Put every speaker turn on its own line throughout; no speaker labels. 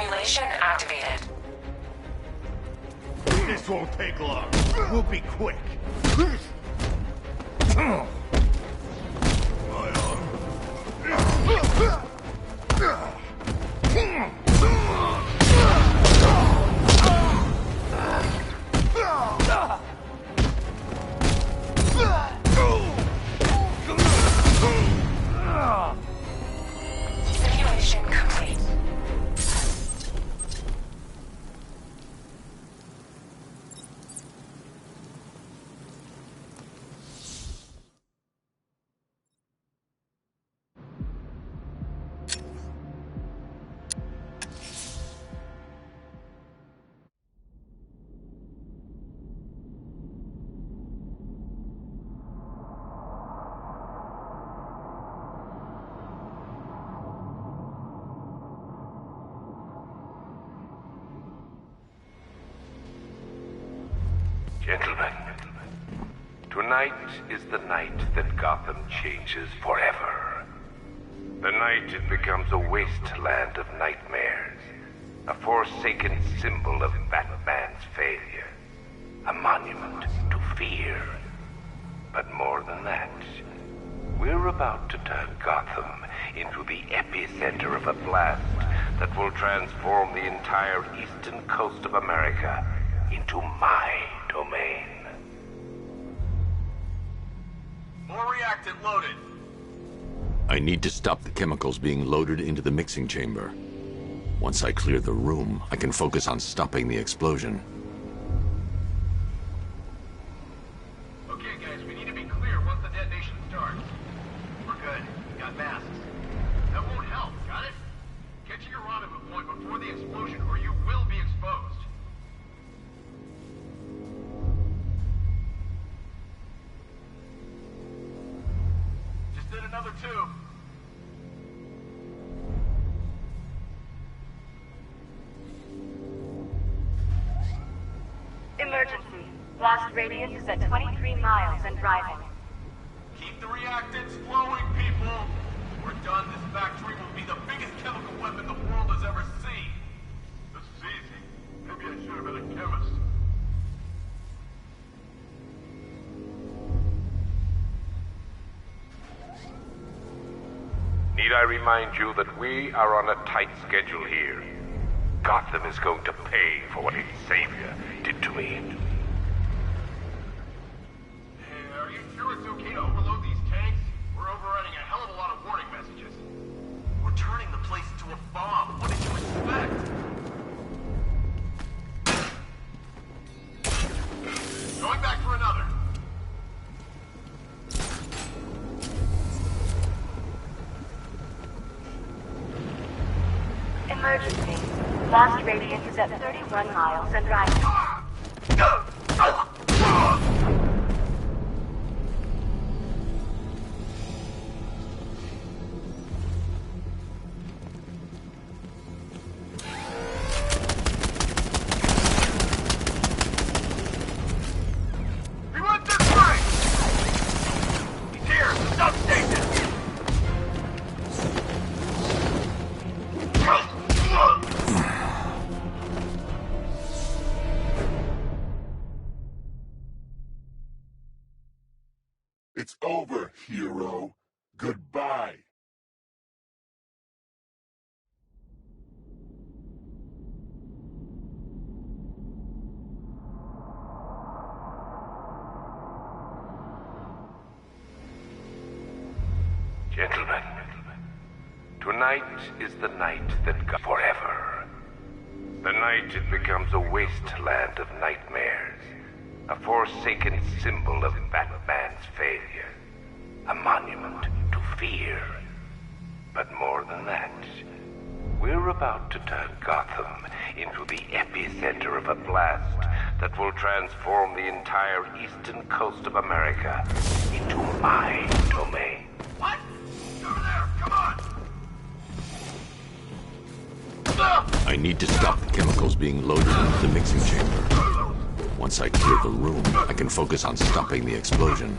Simulation activated.
This won't take long. We'll be quick.
Simulation complete.
Gentlemen, tonight is the night that Gotham changes forever. The night it becomes a wasteland of nightmares, a forsaken symbol of Batman's failure, a monument to fear. But more than that, we're about to turn Gotham into the epicenter of a blast that will transform the entire eastern coast of America into my domain.
More reactant loaded.
I need to stop the chemicals being loaded into the mixing chamber. Once I clear the room, I can focus on stopping the explosion.
Okay, guys, we need to be clear once the detonation starts. We're good. Got masks. That won't help, got it? Get to your rendezvous point before the explosion or you will be exposed. Just did another tube.
Emergency. Blast radius is at 23 miles and rising.
Keep the reactants flowing, people! We're done. This factory will be the biggest chemical weapon the world has ever seen. This is easy. Maybe I should have been a chemist.
Need I remind you that we are on a tight schedule here? Gotham is going to pay for what its savior did to me.
Hey, are you sure it's okay to overload these tanks? We're overrunning a hell of a lot of warning messages. We're turning the place into a bomb. What did you expect? Going back for another.
Emergency. Blast radius is at 31 miles and rising.
He went this way! He's here! The substation!
It's over, hero. Goodbye.
Gentlemen, tonight is the night that got forever. The night it becomes a wasteland of nightmares, a forsaken symbol of Batman's failure, a monument to fear. But more than that, we're about to turn Gotham into the epicenter of a blast that will transform the entire eastern coast of America into my domain.
What? Over there! Come on!
I need to stop the chemicals being loaded into the mixing chamber. Once I clear the room, I can focus on stopping the explosion.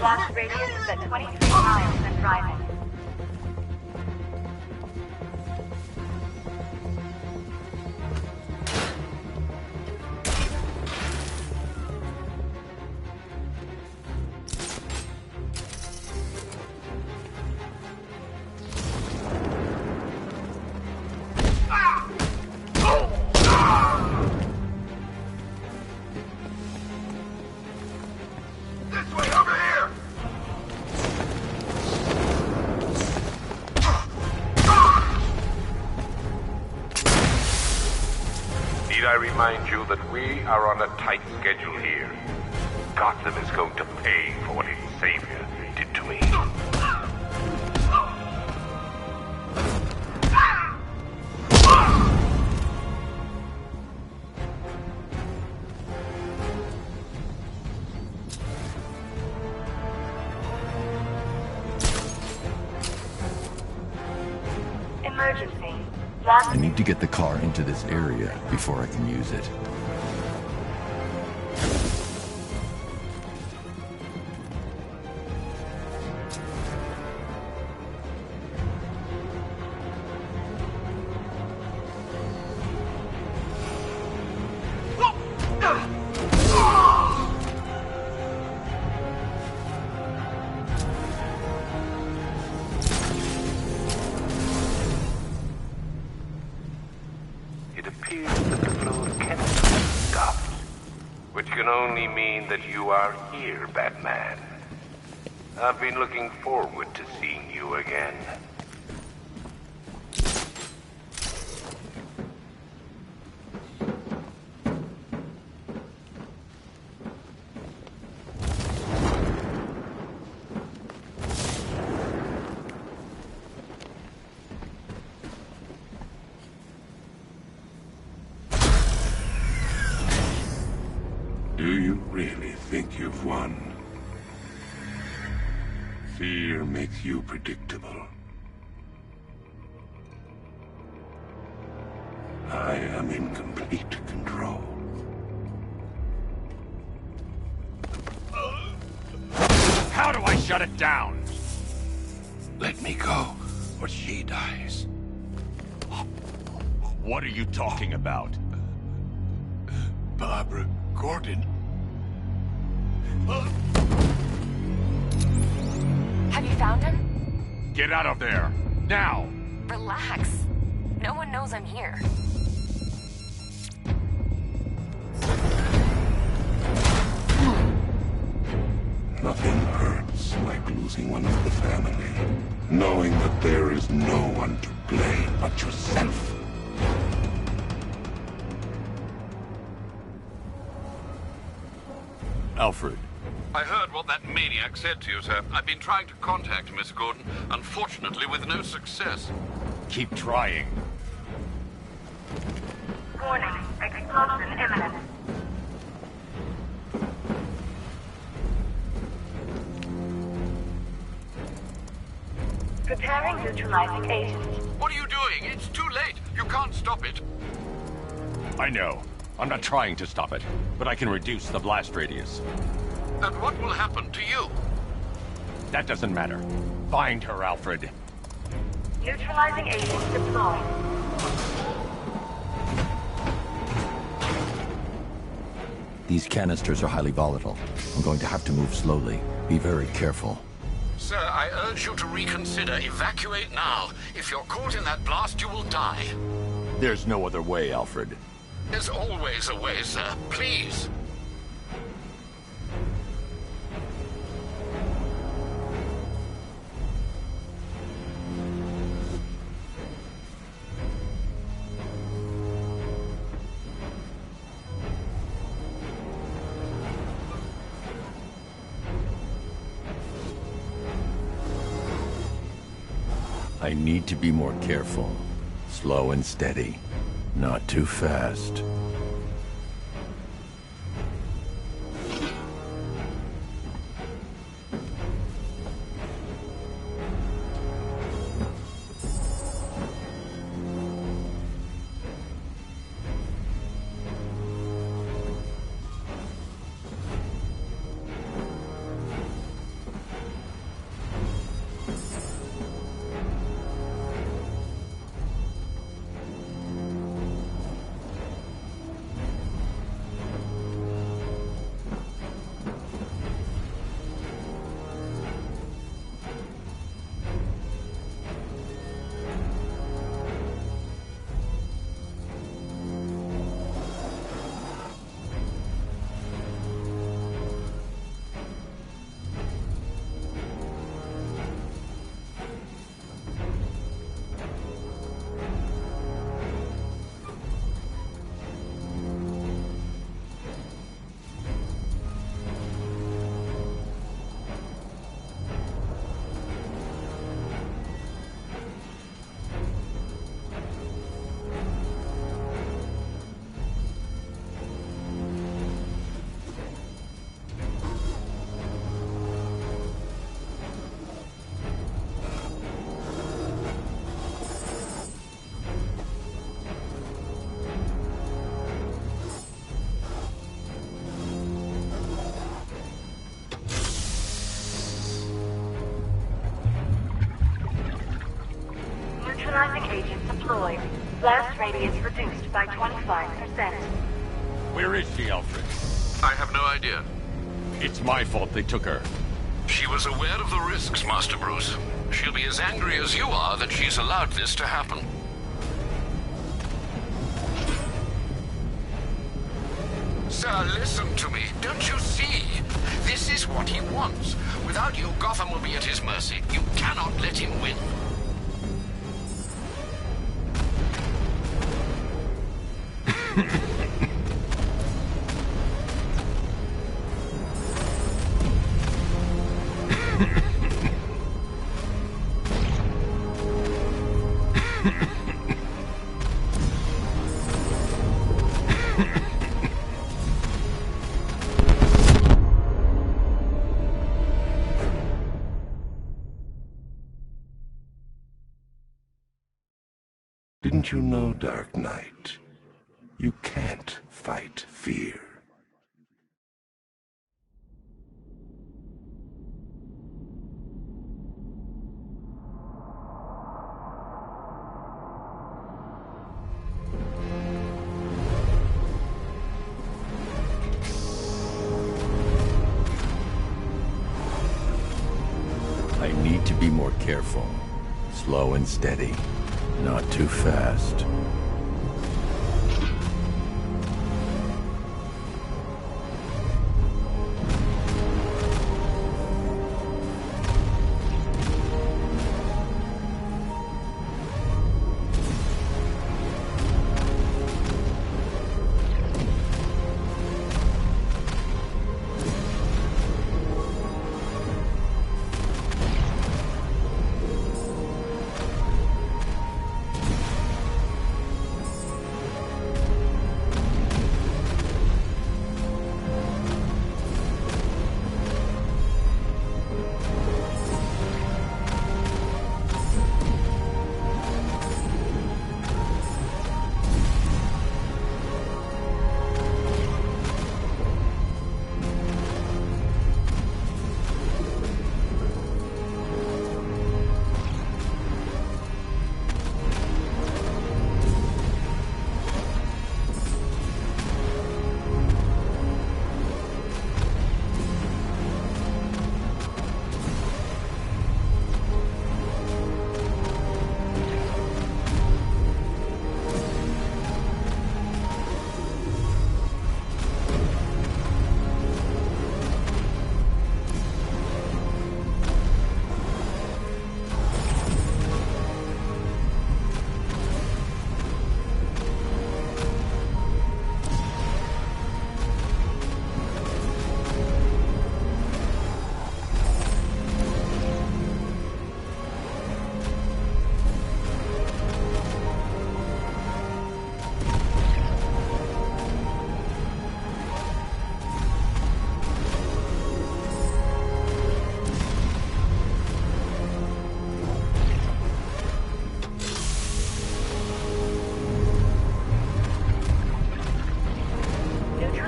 Blast radius is at 23 miles and rising.
This way, over here!
Need I remind you that we are on a tight schedule here? Gotham is going to pay for what its savior did to me.
Emergency.
I need to get the car into this area before I can use it.
It appears that the flow of chemistry has stopped, which can only mean that you are here, Batman. I've been looking forward to seeing you again.
Do you really think you've won? Fear makes you predictable. I am in complete control.
How do I shut it down?
Let me go, or she dies.
What are you talking about?
Barbara Gordon.
Have you found him?
Get out of there! Now!
Relax. No one knows I'm here.
Nothing hurts like losing one of the family. Knowing that there is no one to blame but yourself.
Alfred.
I heard what that maniac said to you, sir. I've been trying to contact Miss Gordon, unfortunately with no success.
Keep trying.
Warning. Explosion imminent. Preparing neutralizing agent.
What are you doing? It's too late. You can't stop it.
I know. I'm not trying to stop it, but I can reduce the blast radius.
And what will happen to you?
That doesn't matter. Find her, Alfred.
Neutralizing agent deployed.
These canisters are highly volatile. I'm going to have to move slowly. Be very careful.
Sir, I urge you to reconsider. Evacuate now. If you're caught in that blast, you will die.
There's no other way, Alfred.
There's always a way, sir. Please.
I need to be more careful. Slow and steady. Not too fast.
Neutralizing agent deployed. Blast radius reduced by 25%.
Where is she, Alfred?
I have no idea.
It's my fault they took her.
She was aware of the risks, Master Bruce. She'll be as angry as you are that she's allowed this to happen. Sir, listen to me. Don't you see? This is what he wants. Without you, Gotham will be at his mercy. You cannot let him win.
Didn't you know, Dark Knight? You can't fight fear.
I need to be more careful. Slow and steady. Not too fast.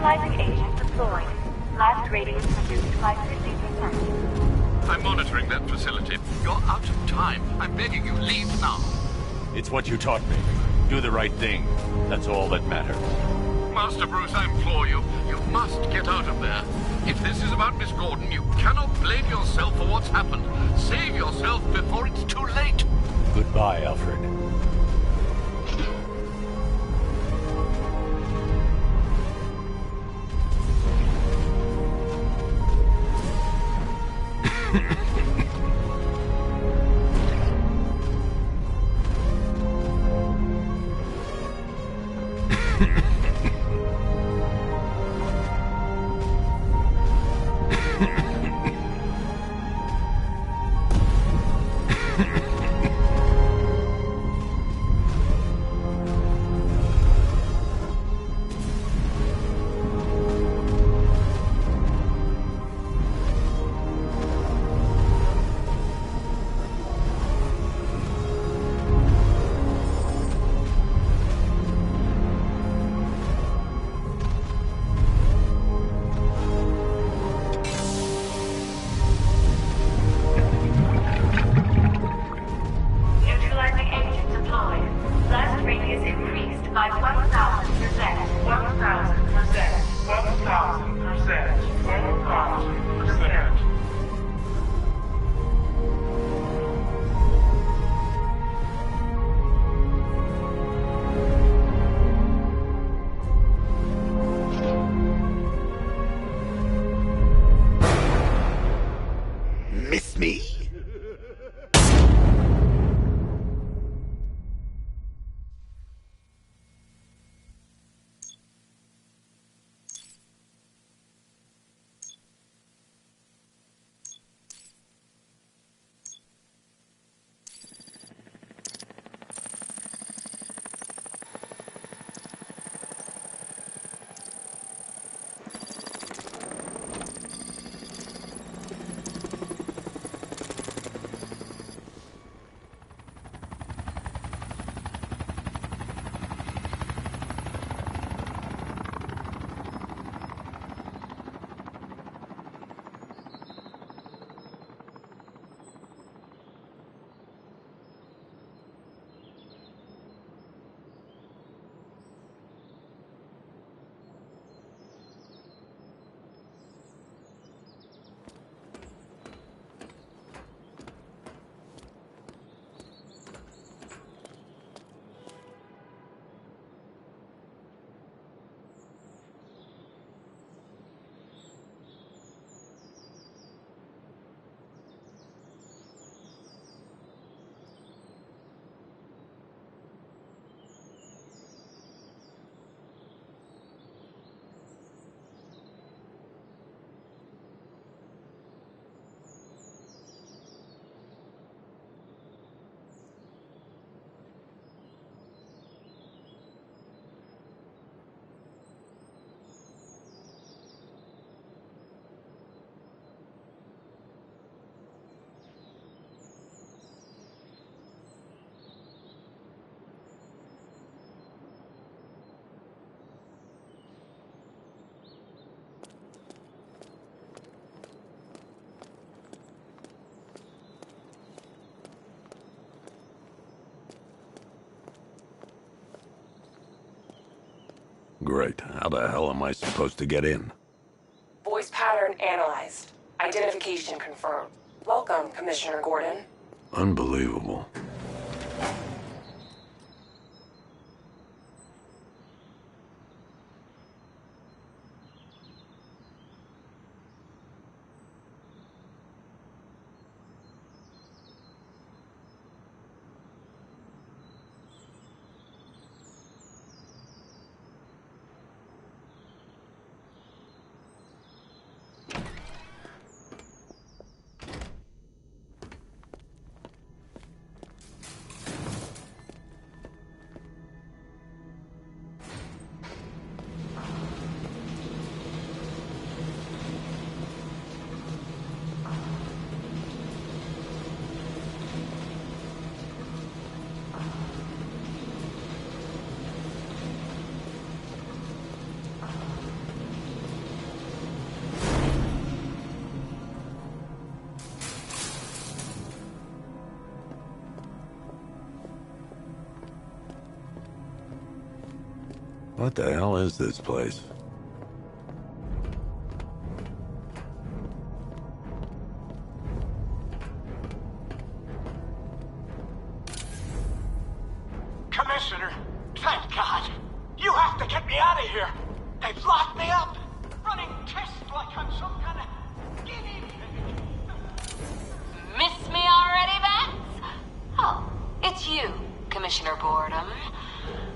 Neutralizing agent deployed. Blast radius reduced by 50%.
I'm monitoring that facility. You're out of time. I'm begging you, leave now.
It's what you taught me. Do the right thing. That's all that matters.
Master Bruce, I implore you, you must get out of there. If this is about Miss Gordon, you cannot blame yourself for what's happened. Save yourself before it's too late.
Goodbye, Alfred.
Miss me?
Great. How the hell am I supposed to get in?
Voice pattern analyzed. Identification confirmed. Welcome, Commissioner Gordon.
Unbelievable. What the hell is this place?
Commissioner, thank God. You have to get me out of here. They've locked me up, running tests like I'm some kind of guinea pig.
Miss me already, Bats? Oh, it's you, Commissioner Boredom.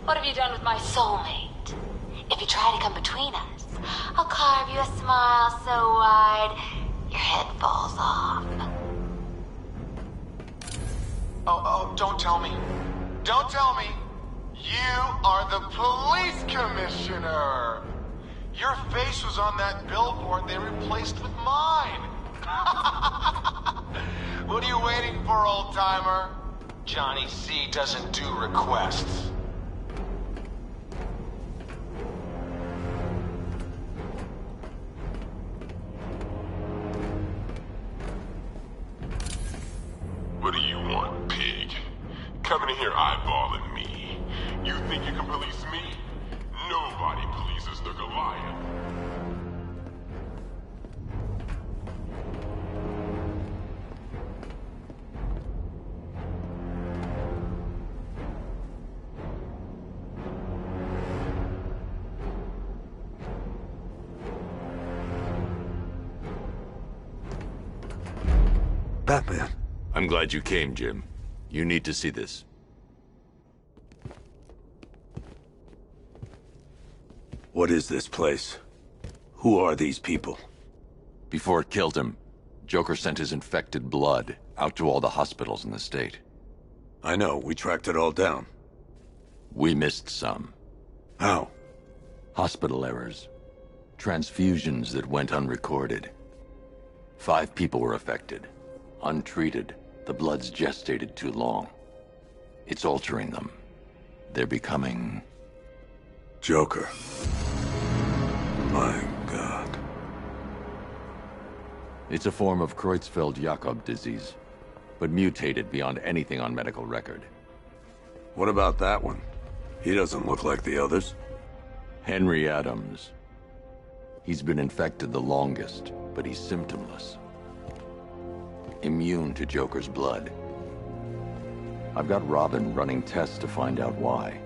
What have you done with my soulmate? If you try to come between us, I'll carve you a smile so wide your head falls off.
Oh, don't tell me. Don't tell me. You are the police commissioner. Your face was on that billboard they replaced with mine. What are you waiting for, old-timer? Johnny C doesn't do requests.
What do you want, pig? Coming in here eyeballing me. You think you can police me? Nobody polices the Goliath.
Batman.
I'm glad you came, Jim. You need to see this.
What is this place? Who are these people?
Before it killed him, Joker sent his infected blood out to all the hospitals in the state.
I know, we tracked it all down.
We missed some.
How?
Hospital errors. Transfusions that went unrecorded. 5 people were affected. Untreated, the blood's gestated too long. It's altering them. They're becoming...
Joker. My God.
It's a form of Creutzfeldt-Jakob disease, but mutated beyond anything on medical record.
What about that one? He doesn't look like the others.
Henry Adams. He's been infected the longest, but he's symptomless. Immune to Joker's blood. I've got Robin running tests to find out why.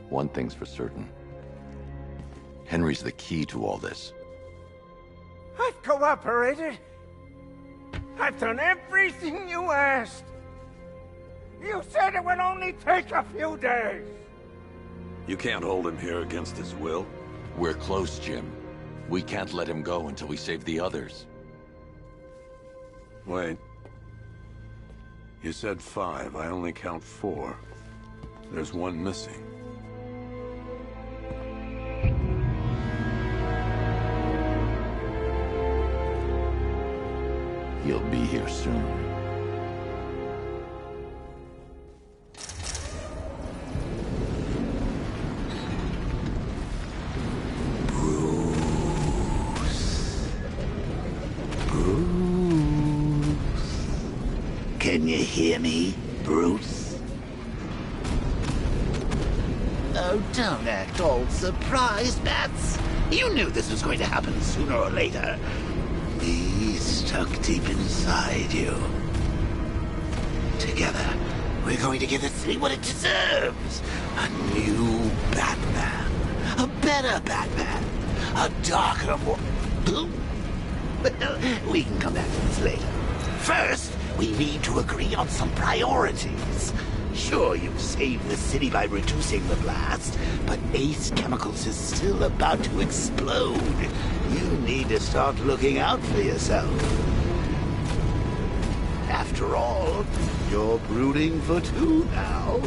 One thing's for certain. Henry's the key to all this.
I've cooperated. I've done everything you asked. You said it would only take a few days.
You can't hold him here against his will.
We're close, Jim. We can't let him go until we save the others.
Wait. You said 5. I only count 4. There's one missing.
He'll be here soon.
Can you hear me, Bruce? Oh, don't act all surprised, Bats. You knew this was going to happen sooner or later. Me stuck deep inside you. Together, we're going to give the city what it deserves. A new Batman. A better Batman. A darker, more... Well, we can come back to this later. First, we need to agree on some priorities. Sure, you've saved the city by reducing the blast, but Ace Chemicals is still about to explode. You need to start looking out for yourself. After all, you're brooding for 2 now.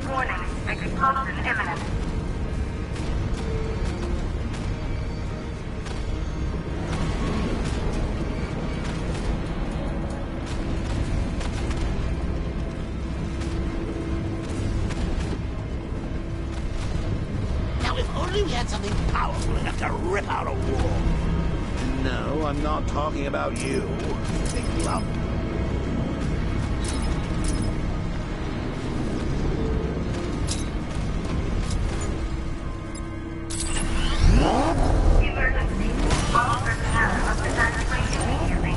Warning, explosion imminent.
Now, if only we had something powerful enough to rip out a wall. No, I'm not talking about you, big lump.
Emergency. All personnel must evacuate immediately.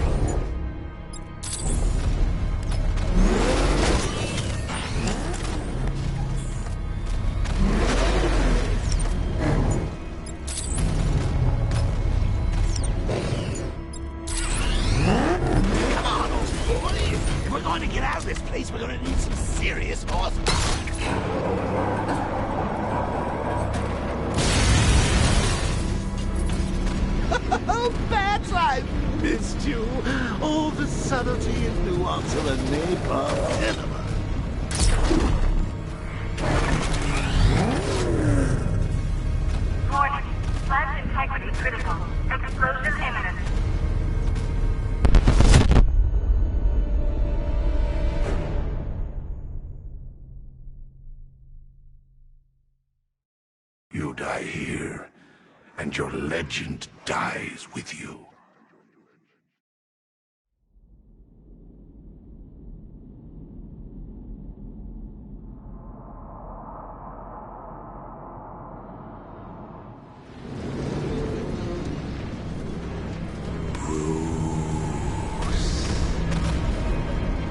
Come on, old boy. If we're going to get out of this place, we're going to need some serious horsepower. Oh, Bats, I've missed you. All the subtlety and nuance of a napalm enema.
Warning, plant integrity critical. Explosion imminent.
You die here, and your legend dies with you.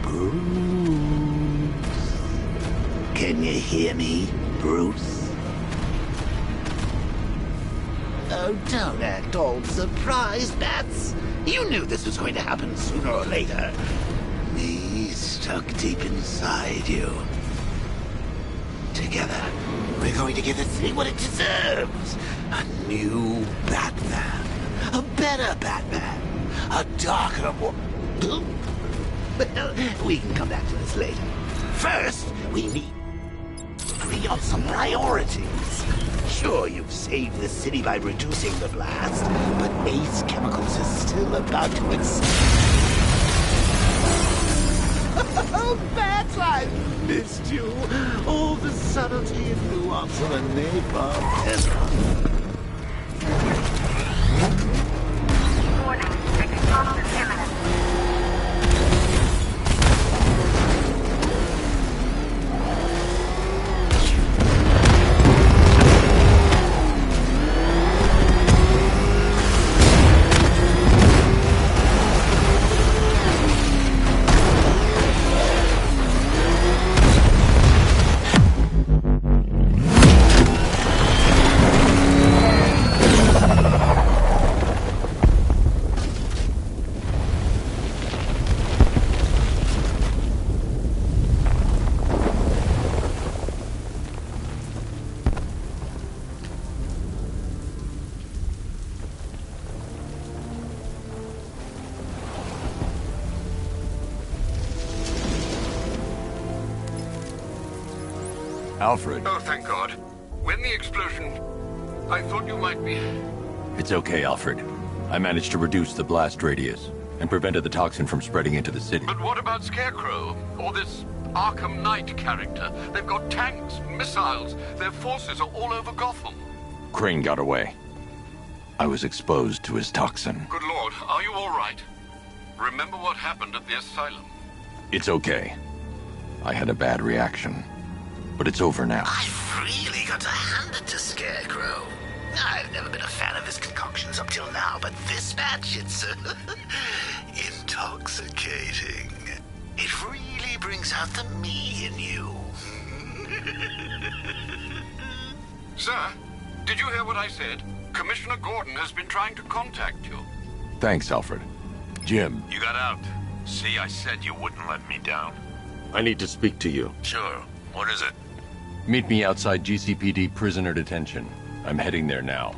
Bruce.
Can you hear me, Bruce? Oh, don't act all surprised, Bats. You knew this was going to happen sooner or later. Me stuck deep inside you. Together, we're going to give the city what it deserves. A new Batman. A better Batman. A darker one. Well, we can come back to this later. First, we need to agree on some priorities. Sure, you've saved the city by reducing the blast, but Ace Chemicals is still about to Oh, Bats, I missed you. All the subtlety and nuance of a napalm test.
Warning, explosion imminent.
Alfred.
Oh, thank God. When the explosion... I thought you might be...
It's okay, Alfred. I managed to reduce the blast radius and prevented the toxin from spreading into the city.
But what about Scarecrow? Or this Arkham Knight character? They've got tanks, missiles. Their forces are all over Gotham.
Crane got away. I was exposed to his toxin.
Good Lord, are you all right? Remember what happened at the asylum?
It's okay. I had a bad reaction. But it's over now.
I've really got to hand it to Scarecrow. I've never been a fan of his concoctions up till now, but this batch, it's intoxicating. It really brings out the me in you.
Sir, did you hear what I said? Commissioner Gordon has been trying to contact you.
Thanks, Alfred. Jim.
You got out. See, I said you wouldn't let me down.
I need to speak to you.
Sure. What is it?
Meet me outside GCPD prisoner detention. I'm heading there now.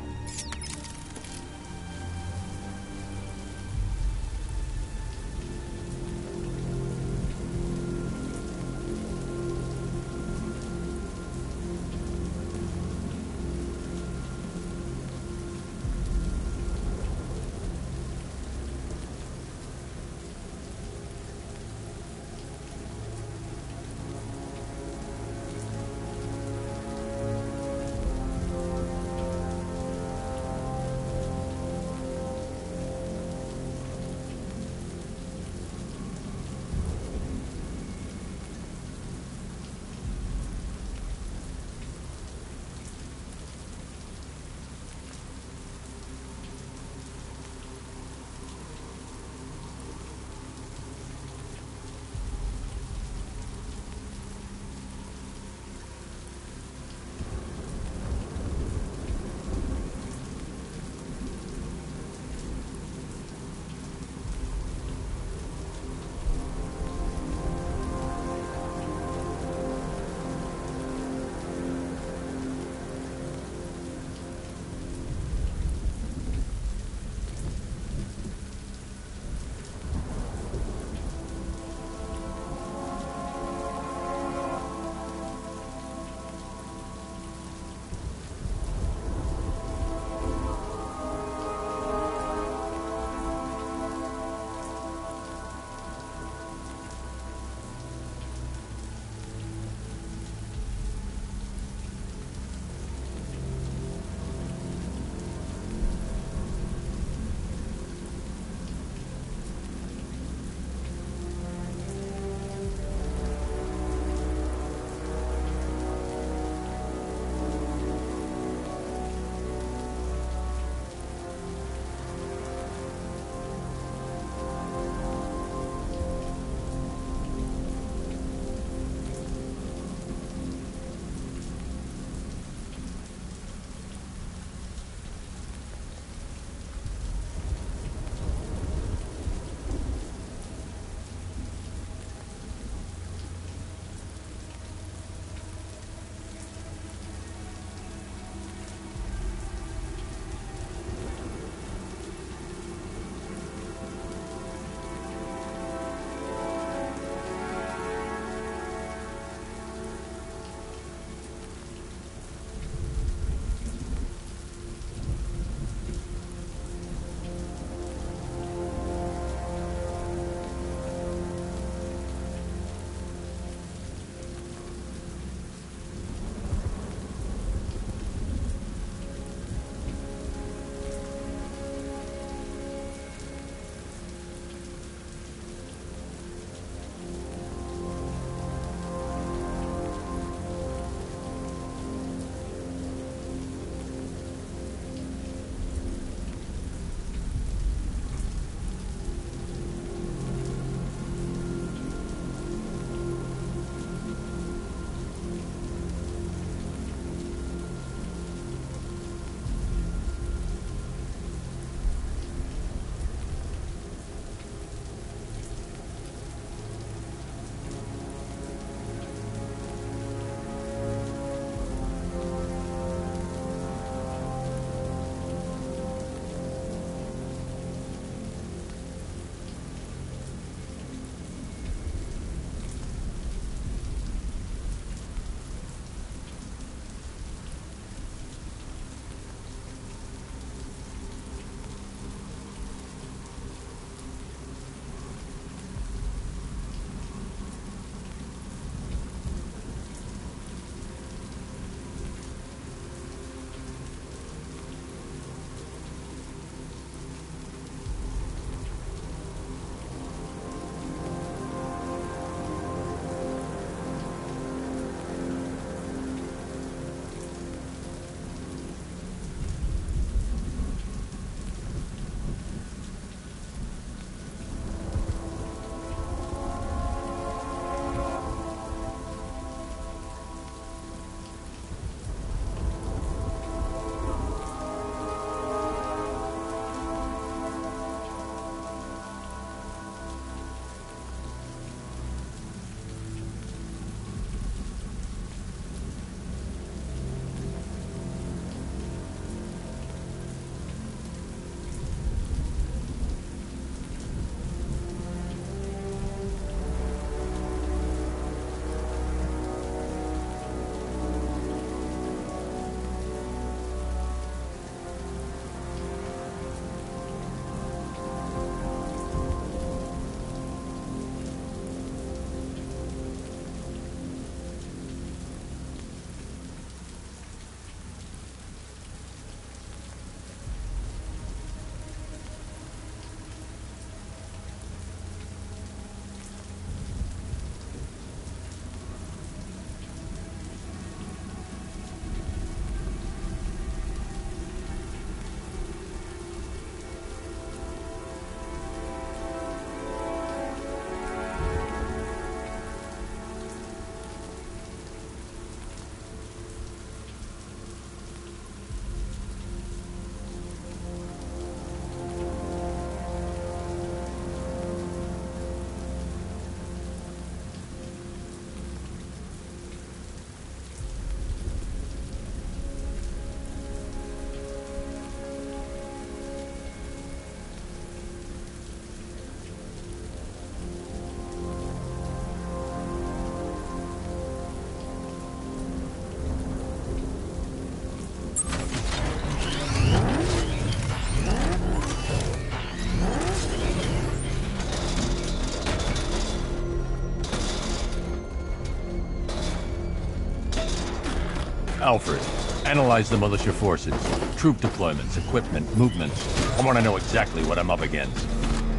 Alfred, analyze the militia forces, troop deployments, equipment, movements. I want to know exactly what I'm up against.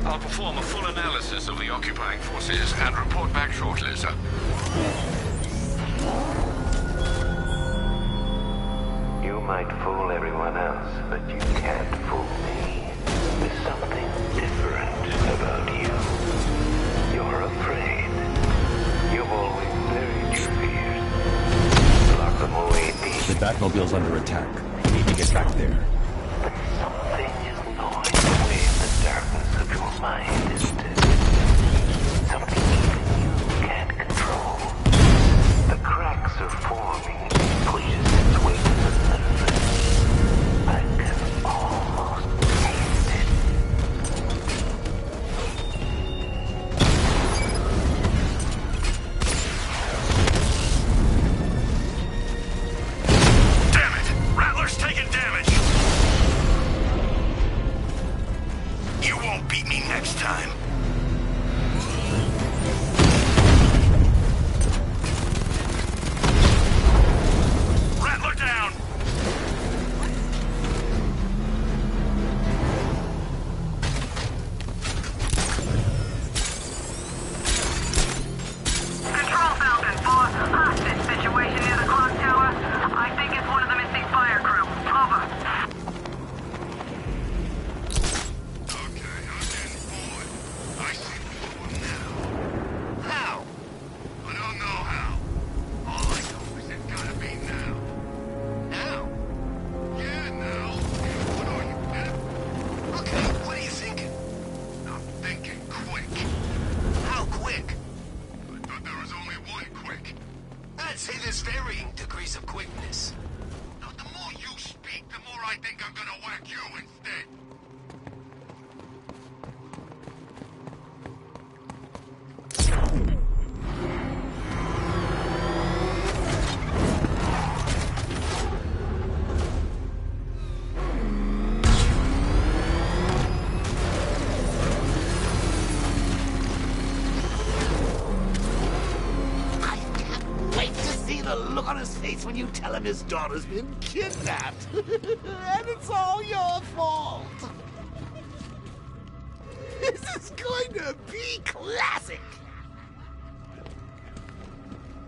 I'll perform a full analysis of the occupying forces and report back shortly, sir.
You might fool everyone else, but you can't fool me. There's something different about you. You're afraid. You've always buried your fears. Lock them away deep.
The Batmobile's under attack. We need to get back there.
But something is gnawing away in the darkness of your mind, isn't it? Something even you can't control. The cracks are forming. It pushes its way to the surface. I can almost taste it.
Damn it! Rattler's taking damage! You won't beat me next time. Rattler down!
Control Falcon 4, hostage situation near the clock tower. I think it's one of the missing fire crew. Over.
I see one now. How? I don't know how. All I know is it's gotta be now. Now? Yeah, now. What are you, deaf? Okay, what are you thinking? I'm thinking quick. How quick? I thought there was only one quick. I'd say there's varying degrees of quickness. Now, the more you speak, the more I think I'm gonna whack you instead.
Wait to see the look on his face when you tell him his daughter's been kidnapped. And it's all your fault. This is going to be classic.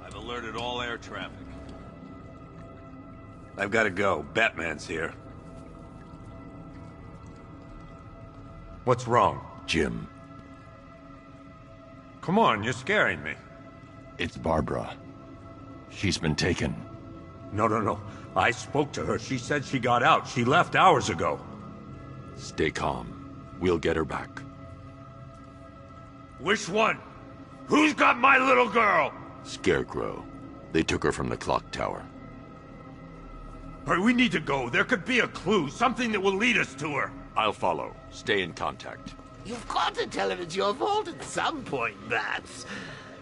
I've alerted all air traffic. I've got to go. Batman's here. What's wrong?
Jim,
Come on, you're scaring me.
It's Barbara. She's been taken.
No. I spoke to her. She said she got out. She left hours ago.
stay calm. We'll get her back.
Which one? Who's got my little girl?
Scarecrow. They took her from the clock tower.
All right, we need to go. There could be a clue, something that will lead us to her.
I'll follow. Stay in contact.
You've got to tell him it's your fault at some point, Bats.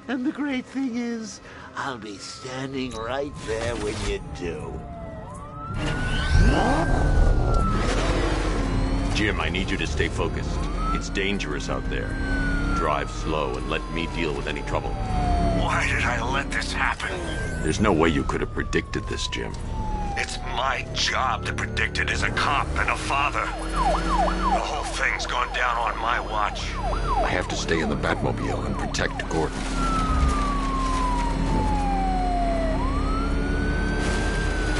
And the great thing is, I'll be standing right there when you do.
Jim, I need you to stay focused. It's dangerous out there. Drive slow and let me deal with any trouble.
Why did I let this happen?
There's no way you could have predicted this, Jim.
It's my job to predict it as a cop and a father. The whole thing's gone down on my watch.
I have to stay in the Batmobile and protect Gordon.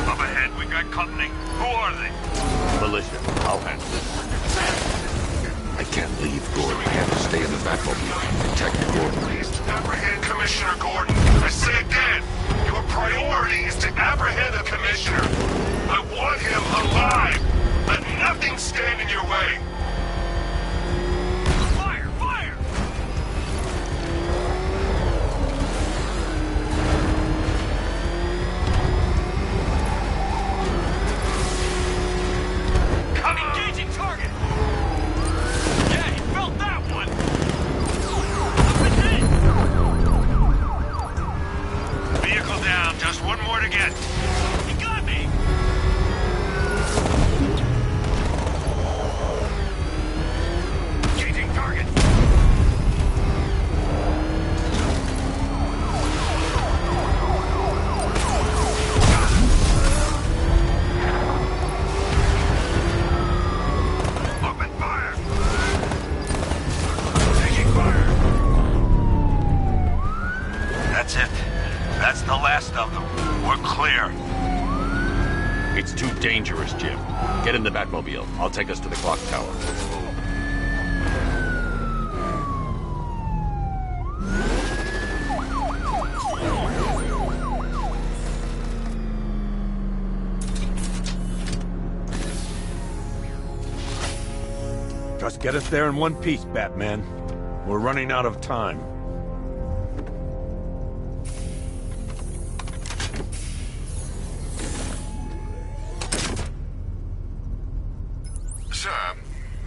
Up ahead, we got company. Who are they?
Militia, I'll handle it. I can't leave Gordon. I have to stay in the Batmobile and protect Gordon.
Please apprehend Commissioner Gordon. I say again, your priority is to apprehend the Commissioner. I want him alive. Let nothing stand in your way. Fire! Fire! Engaging target! Yeah, he felt that one! Vehicle down, just one more to get. He got me! Engaging target!
of them. We're clear.
It's too dangerous, Jim. Get in the Batmobile. I'll take us to the clock tower.
Just get us there in one piece, Batman. We're running out of time.
Sir,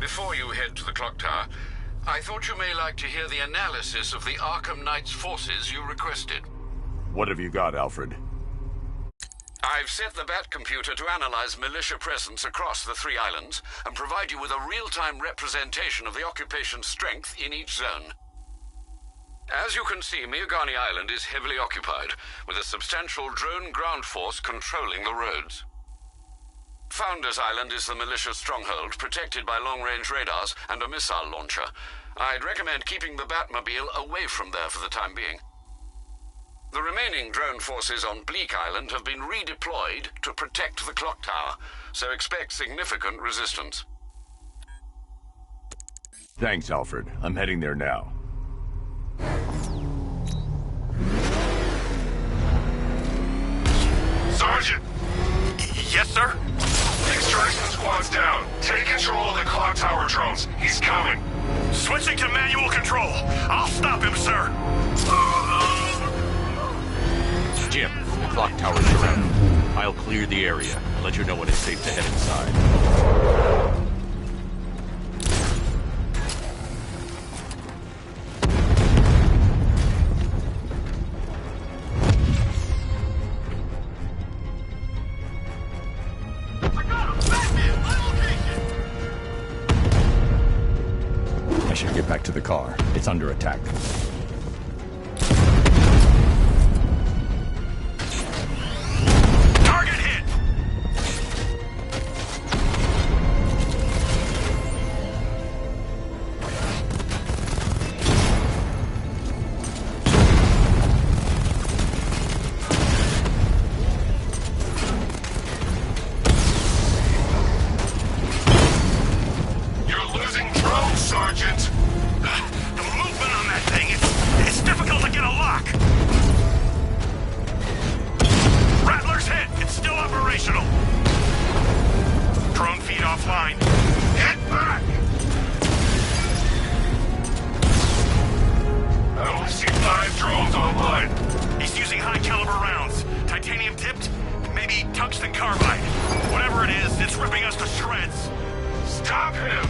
before you head to the clock tower, I thought you may like to hear the analysis of the Arkham Knight's forces you requested.
What have you got, Alfred?
I've set the Batcomputer to analyze militia presence across the 3 islands and provide you with a real-time representation of the occupation's strength in each zone. As you can see, Miagani Island is heavily occupied, with a substantial drone ground force controlling the roads. Founders Island is the militia stronghold, protected by long-range radars and a missile launcher. I'd recommend keeping the Batmobile away from there for the time being. The remaining drone forces on Bleak Island have been redeployed to protect the clock tower, so expect significant resistance.
Thanks, Alfred. I'm heading there now.
Sergeant! Yes, sir? Extraction squad's down. Take control of the clock tower drones. He's coming. Switching to manual control. I'll stop him, sir.
Jim, the clock tower's surrounded. I'll clear the area. Let you know when it's safe to head inside. I should get back to the car. It's under attack.
Target hit! You're losing drones, Sergeant! The movement on that thing, it's difficult to get a lock! Rattler's hit! It's still operational! Drone feed offline. Get back! I only see 5 drones online. He's using high-caliber rounds. Titanium tipped? Maybe tungsten carbide. Whatever it is, it's ripping us to shreds. Stop him!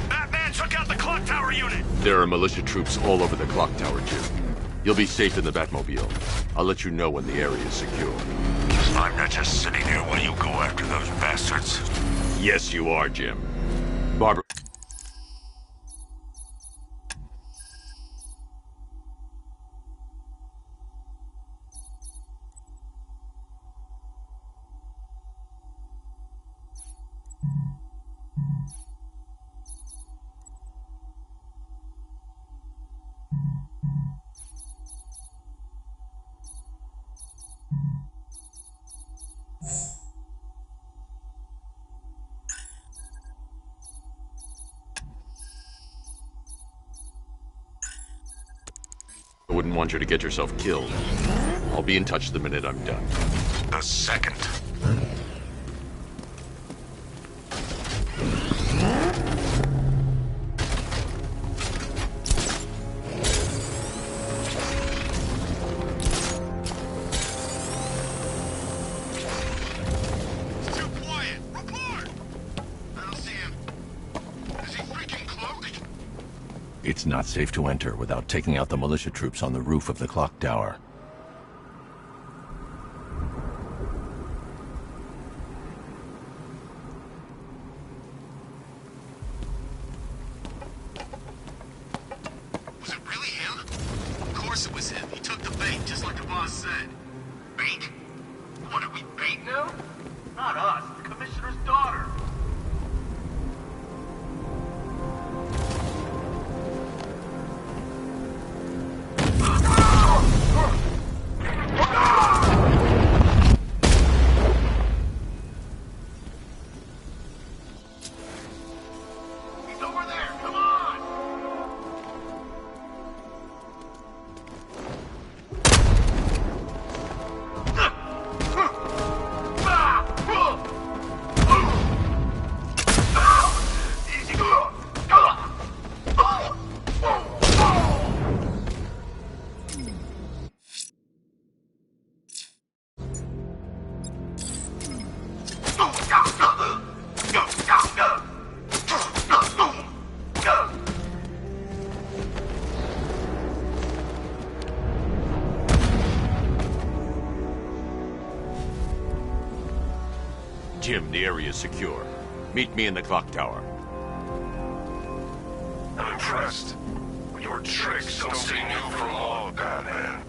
Batman took out the clock tower unit!
There are militia troops all over the clock tower, Jim. You'll be safe in the Batmobile. I'll let you know when the area is secure.
I'm not just sitting here while you go after those bastards.
Yes, you are, Jim. Barbara... I wouldn't want you to get yourself killed. I'll be in touch the minute I'm done.
A second.
It's too quiet! Report! I don't see him. Is he freaking cloaked?
It's not safe to enter without taking out the militia troops on the roof of the clock tower.
Was it really him? Of course it was him. He took the bait, just like the boss said. Bait? What, are we bait now? Not us. The Commissioner's daughter.
Jim, the area is secure. Meet me in the clock tower.
I'm impressed. Your tricks don't seem new from all, Batman.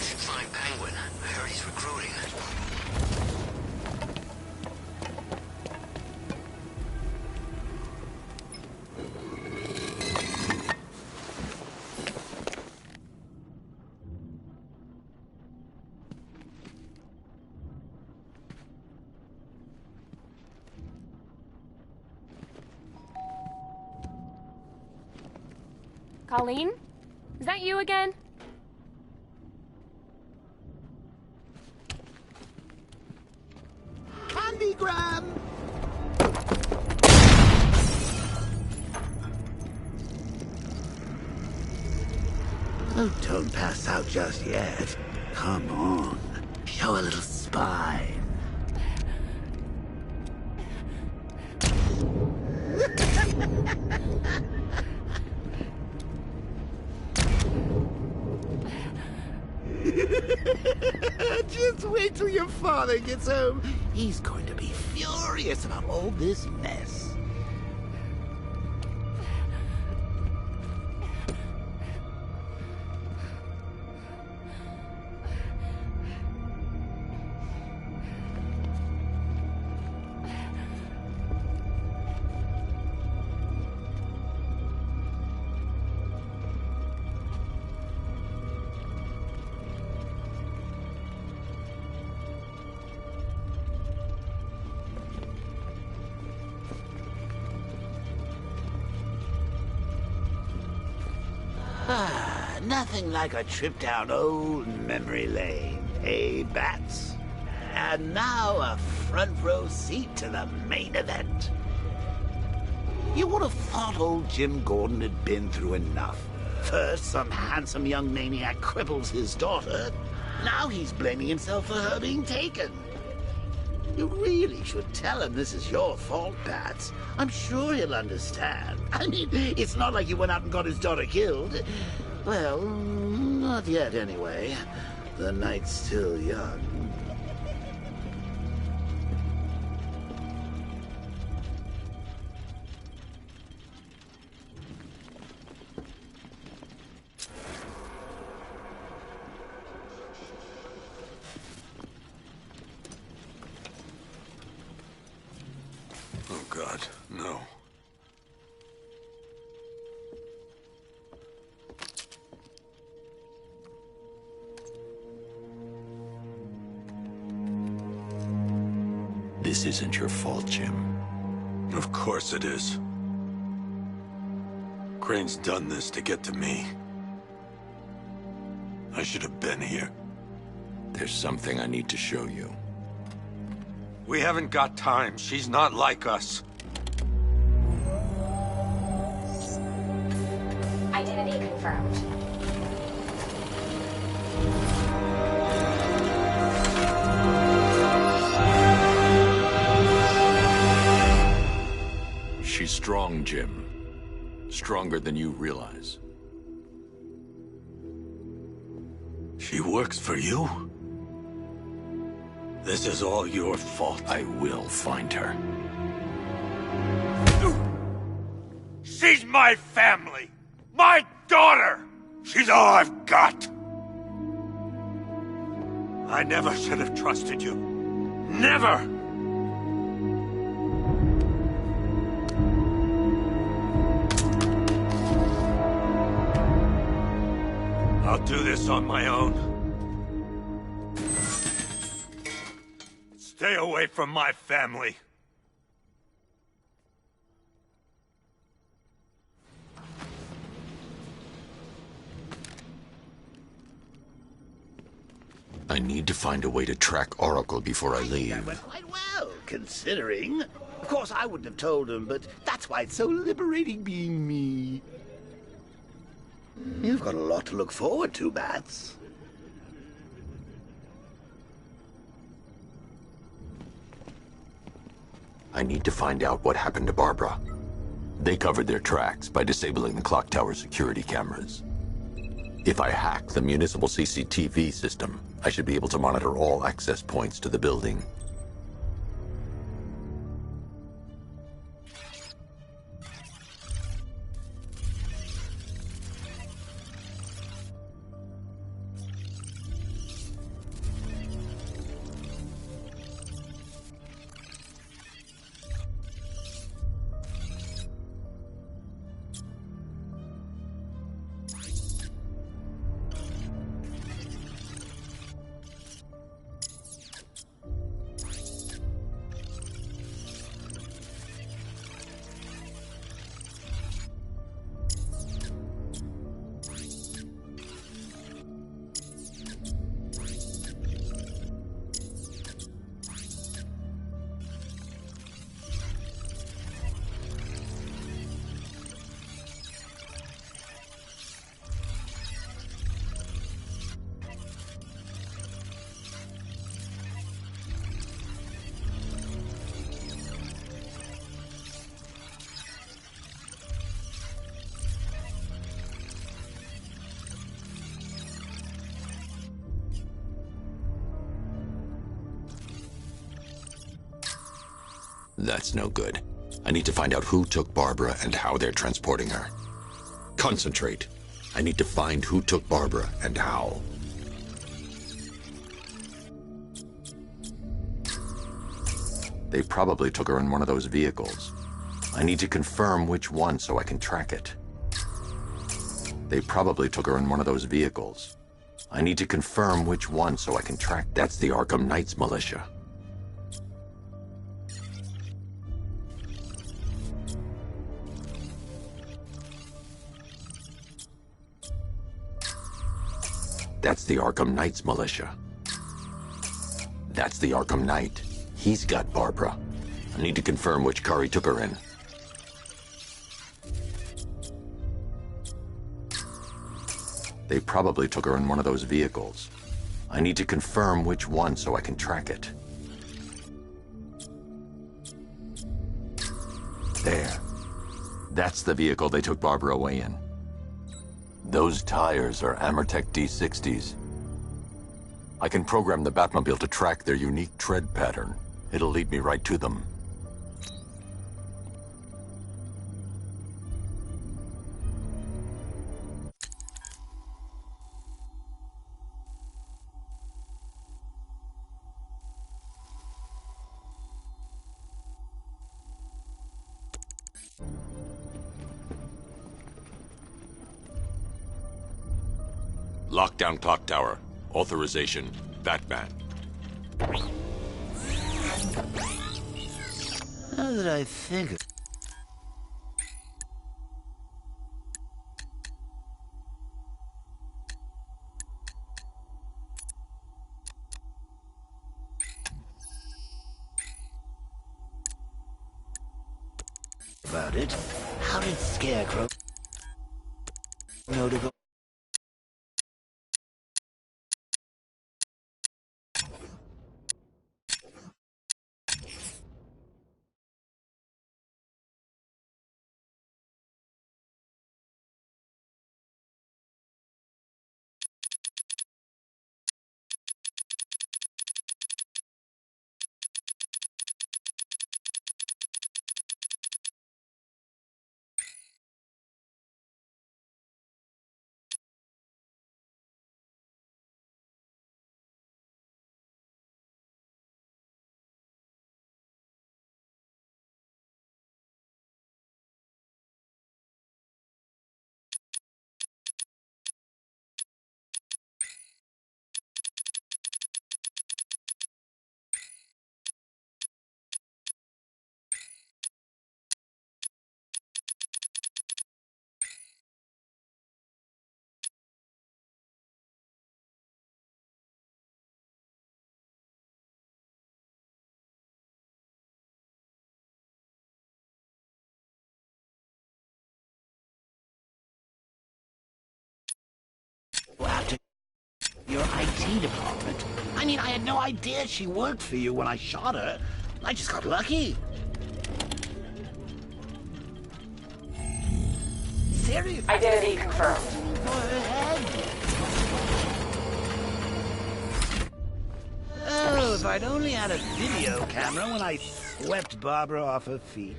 Should find Penguin. I heard he's recruiting.
Colleen? Is that you again?
Candygram! Oh, don't pass out just yet. Come on. Show a little spine. Just wait till your father gets home. He's going to be furious about all this mess. Nothing like a trip down old memory lane, eh, Bats? And now a front row seat to the main event. You would have thought old Jim Gordon had been through enough. First, some handsome young maniac cripples his daughter. Now he's blaming himself for her being taken. You really should tell him this is your fault, Bats. I'm sure he'll understand. I mean, it's not like you went out and got his daughter killed. Well, not yet anyway. The night's still young.
Oh, God, no.
This isn't your fault, Jim.
Of course it is. Crane's done this to get to me. I should have been here.
There's something I need to show you.
We haven't got time. She's not like us.
Identity confirmed.
She's strong, Jim. Stronger than you realize.
She works for you? This is all your fault.
I will find her.
She's my family! My daughter! She's all I've got! I never should have trusted you. Never! I'll do this on my own. Stay away from my family.
I need to find a way to track Oracle before I leave.
That went quite well, considering. Of course, I wouldn't have told him, but that's why it's so liberating being me. You've got a lot to look forward to, Bats.
I need to find out what happened to Barbara. They covered their tracks by disabling the clock tower security cameras. If I hack the municipal CCTV system, I should be able to monitor all access points to the building. That's no good. I need to find out who took Barbara and how they're transporting her. Concentrate. I need to find who took Barbara and how. They probably took her in one of those vehicles. I need to confirm which one so I can track it. They probably took her in one of those vehicles. I need to confirm which one so I can track. That's the Arkham Knights militia. That's the Arkham Knights militia. That's the Arkham Knight. He's got Barbara. I need to confirm which car he took her in. They probably took her in one of those vehicles. I need to confirm which one so I can track it. There. That's the vehicle they took Barbara away in. Those tires are Amertec D60s. I can program the Batmobile to track their unique tread pattern. It'll lead me right to them. Lockdown clock tower. Authorization, Batman.
Now that I think of about it, how did Scarecrow know to go? Wow, to your IT department. I mean, I had no idea she worked for you when I shot her. I just got lucky. serious.
Identity confirmed.
Go ahead. Oh, if I'd only had a video camera when I swept Barbara off her feet.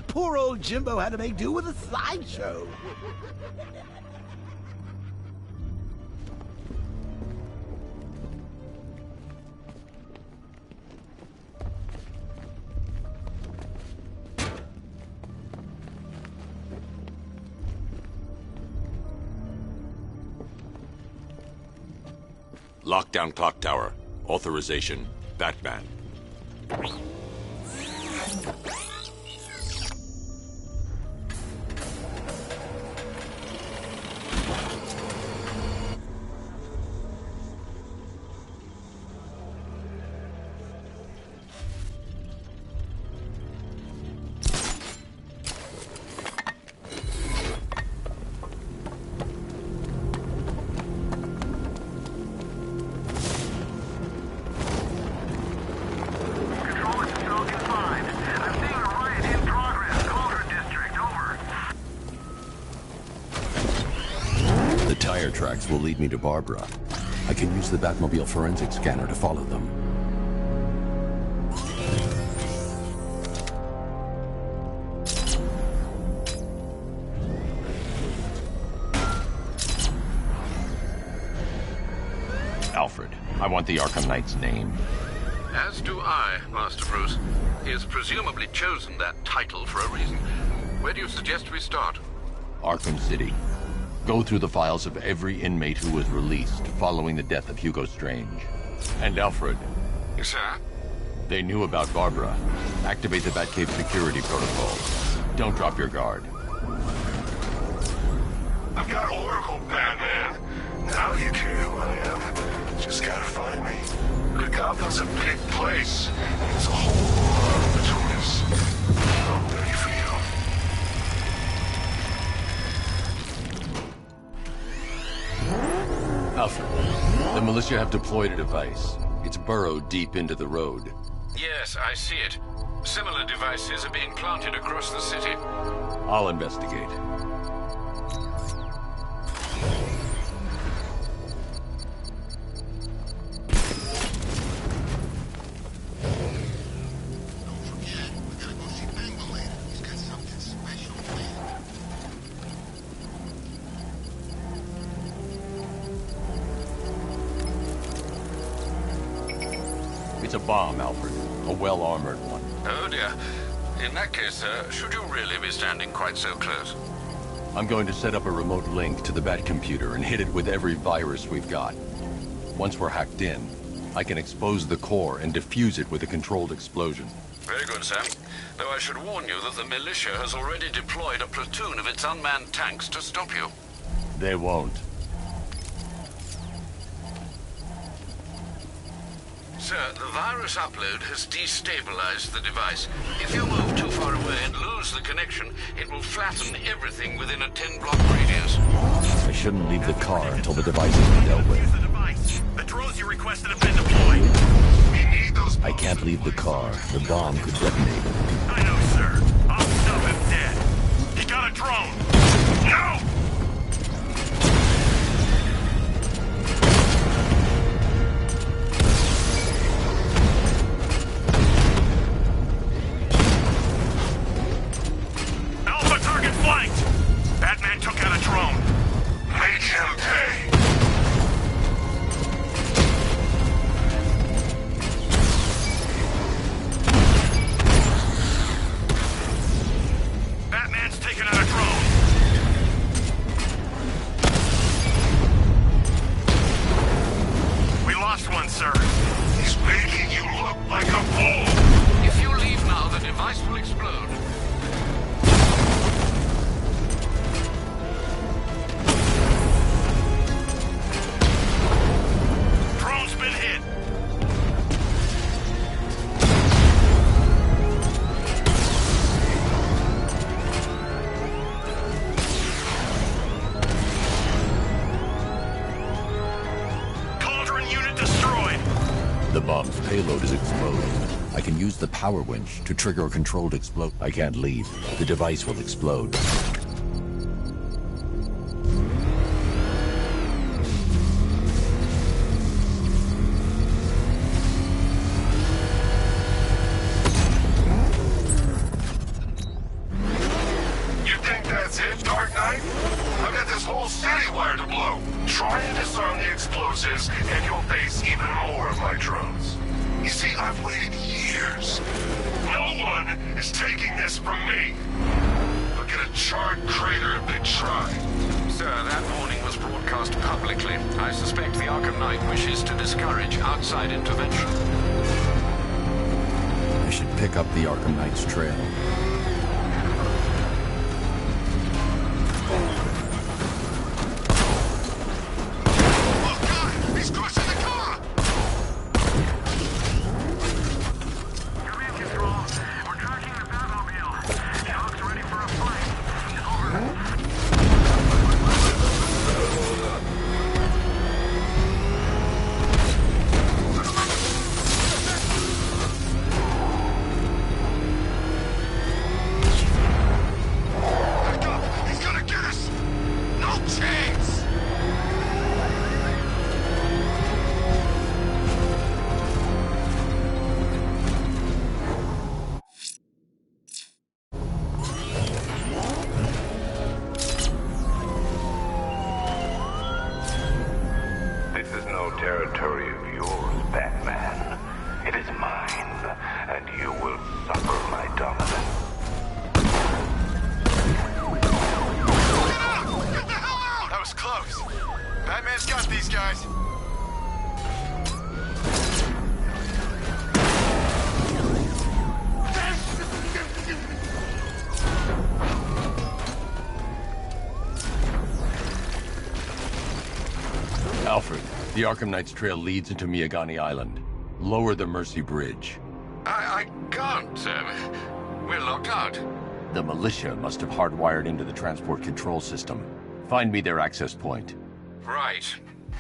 Poor old Jimbo had to make do with a slideshow.
Lockdown clock tower. Authorization, Batman.
Tracks will lead me to Barbara. I can use the Batmobile forensic scanner to follow them.
Alfred, I want the Arkham Knight's name.
As do I, Master Bruce. He has presumably chosen that title for a reason. Where do you suggest we start?
Arkham City. Go through the files of every inmate who was released following the death of Hugo Strange. And Alfred.
Yes, sir?
They knew about Barbara. Activate the Batcave security protocol. Don't drop your guard.
I've got Oracle, Batman. Now you care who I am. Just gotta find me. But Gotham's a big place. There's a whole lot between us. I'm ready for you.
Alfred, the militia have deployed a device. It's burrowed deep into the road.
Yes, I see it. Similar devices are being planted across the city.
I'll investigate. It's a bomb, Alfred. A well-armored one.
Oh dear. In that case, should you really be standing quite so close?
I'm going to set up a remote link to the Batcomputer and hit it with every virus we've got. Once we're hacked in, I can expose the core and defuse it with a controlled explosion.
Very good, Sam. Though I should warn you that the militia has already deployed a platoon of its unmanned tanks to stop you.
They won't.
Sir, the virus upload has destabilized the device. If you move too far away and lose the connection, it will flatten everything within a 10-block radius.
I shouldn't leave the car until the device has been dealt with.
The device. The drones you requested have been deployed.
We need those.
I can't leave the car. The bomb could detonate.
I know, sir. I'll stop him dead. He got a drone. No! Batman took out a drone.
Make him pay.
Batman's taken out a drone. We lost one, sir.
He's making you look like a fool.
If you leave now, the device will explode.
The bomb's payload is exposed. I can use the power winch to trigger a controlled explode. I can't leave. The device will explode.
disarm the explosives, and you'll face even more of my drones. You see, I've waited years. No one is taking this from me. Look at a charred crater if they try.
Sir, that warning was broadcast publicly. I suspect the Arkham Knight wishes to discourage outside intervention.
I should pick up the Arkham Knight's trail.
Territory of yours, Batman. It is mine, and you will suffer my dominance.
Get the hell out! That was close. Batman's got these guys.
Alfred, the Arkham Knight's trail leads into Miagani Island. Lower the Mercy Bridge.
I can't, sir. We're locked out.
The militia must have hardwired into the transport control system. Find me their access point.
Right.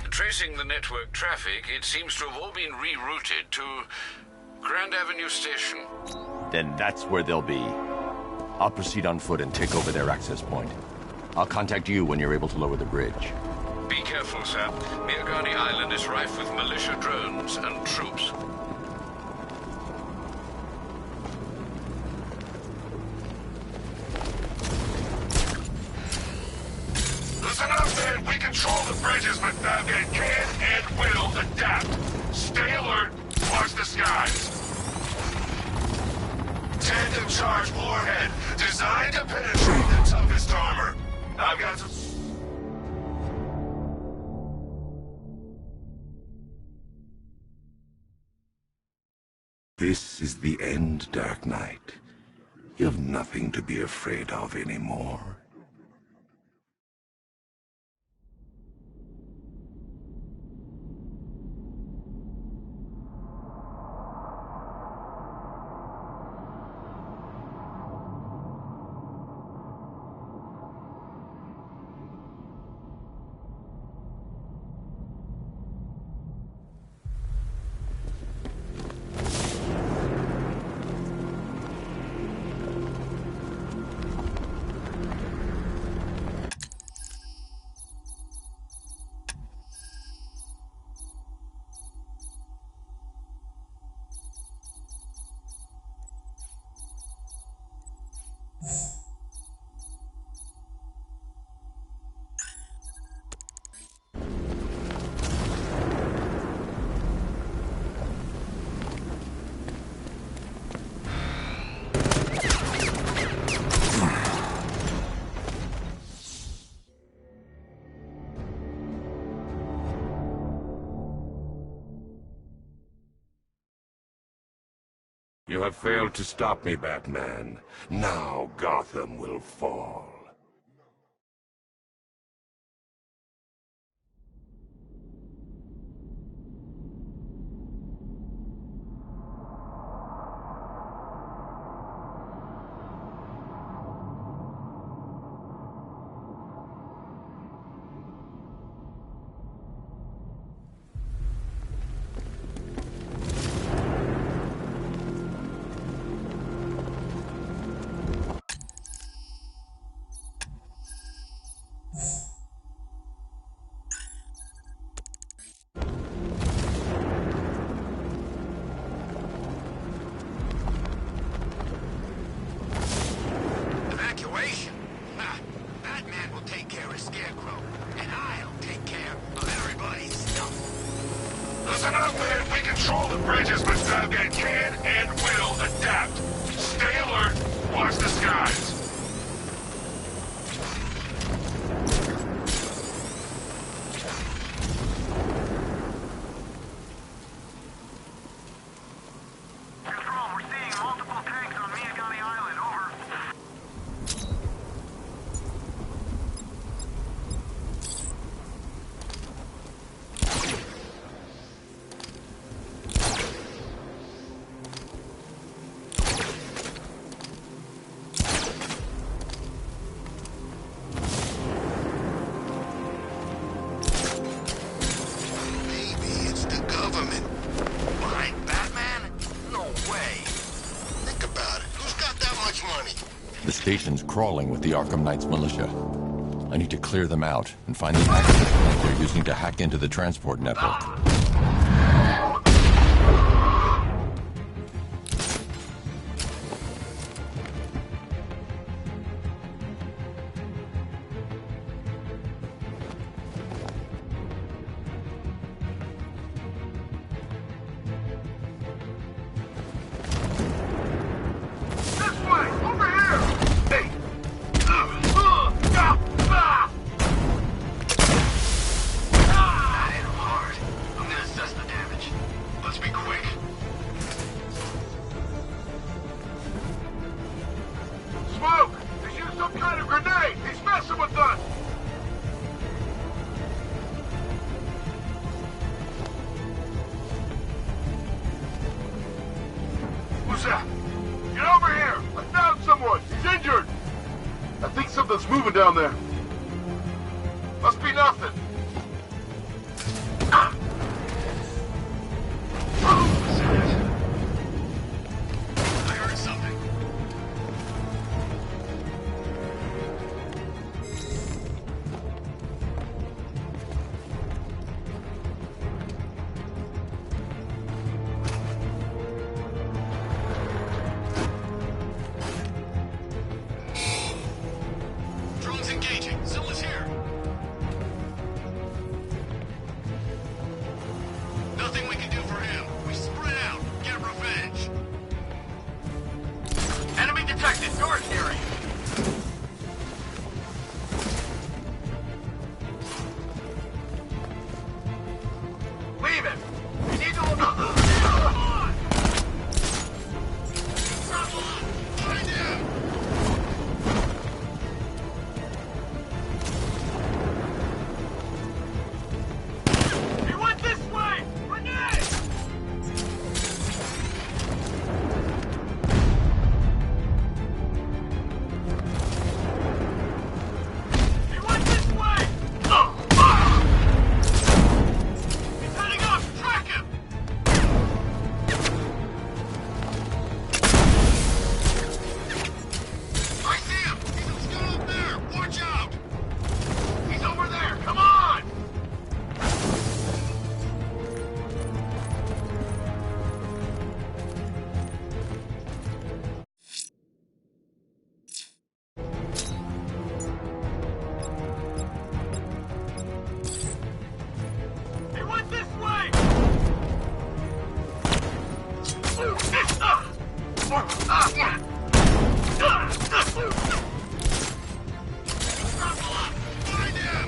Tracing the network traffic, it seems to have all been rerouted to Grand Avenue Station.
Then that's where they'll be. I'll proceed on foot and take over their access point. I'll contact you when you're able to lower the bridge.
Be careful, sir. Miagani Island is rife with militia drones and troops.
Listen up, man. We control the bridges, but Batman can and will adapt. Stay alert. Watch the skies. Tandem charge warhead, designed to penetrate the toughest armor. I've got some...
This is the end, Dark Knight. You have nothing to be afraid of anymore. You have failed to stop me, Batman. Now Gotham will fall.
control the bridges, but Batman can and will adapt. Stay alert. Watch the skies.
The station's crawling with the Arkham Knights militia. I need to clear them out and find the access point they're using to hack into the transport network.
Get over here! I found someone! He's injured! I think something's moving down there. Must be nothing.
I heard something. Drone's engaging. Someone's here. Nothing we can do for him. We spread out. Get revenge.
Enemy detected. Guard area. Leave him. We need to look up.
Find him!
He went this way. Grenade! He went this way. He's heading up. Track him.
I see him! He's still up there! Watch out!
He's over there. Come on. He went this way.
Find him!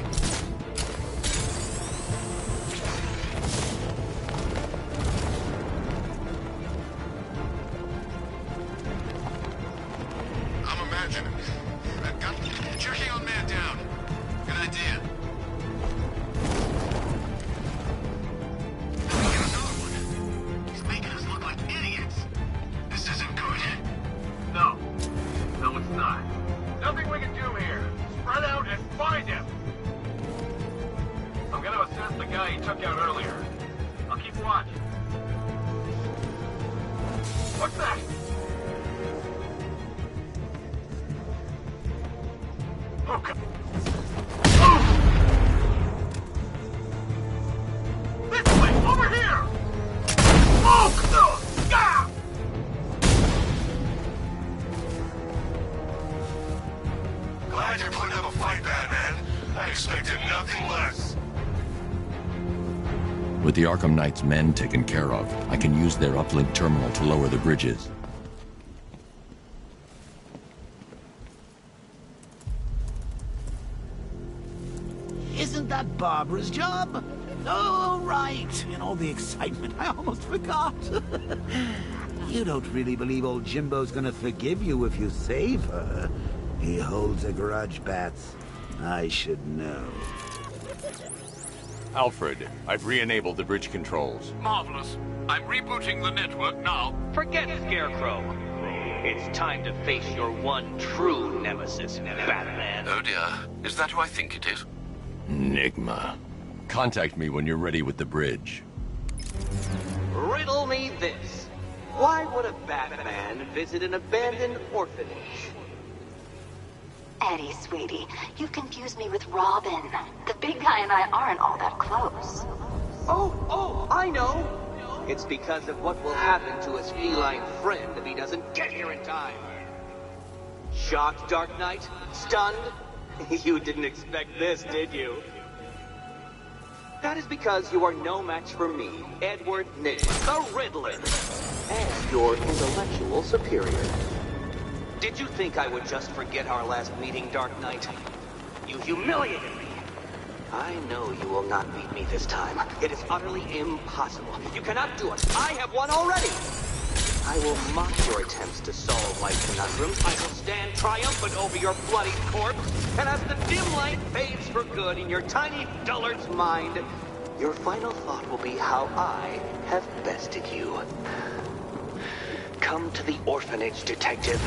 I'm imagining. Checking on man down. Good idea. Get another one. He's making us look like idiots. This isn't good.
No. No, it's not. Nothing we can do here. Spread out and find him. I'm gonna assess the guy he took out earlier. I'll keep watch. What's that? Oh, God. This way! Over here! Oh! Ah!
Glad you're putting up a fight, Batman. I expected nothing less.
With the Arkham Knight's men taken care of, I can use their uplink terminal to lower the bridges.
Isn't that Barbara's job? Oh, right. In all the excitement, I almost forgot. You don't really believe old Jimbo's gonna forgive you if you save her. He holds a grudge, Bats. I should know.
Alfred, I've re-enabled the bridge controls.
Marvelous. I'm rebooting the network now.
Forget Scarecrow. It's time to face your one true nemesis, Batman.
Oh dear. Is that who I think it is?
Enigma. Contact me when you're ready with the bridge.
Riddle me this. Why would a Batman visit an abandoned orphanage?
Eddie, sweetie, you confused me with Robin. The big guy and I aren't all that close.
Oh, I know. It's because of what will happen to his feline friend if he doesn't get here in time. Shocked, Dark Knight? Stunned? You didn't expect this, did you? That is because you are no match for me, Edward Nygma, the Riddler, and your intellectual superior. Did you think I would just forget our last meeting, Dark Knight? You humiliated me. I know you will not beat me this time. It is utterly impossible. You cannot do it. I have won already. I will mock your attempts to solve life's conundrums. I will stand triumphant over your bloody corpse. And as the dim light fades for good in your tiny dullard's mind, your final thought will be how I have bested you. Come to the orphanage, detective,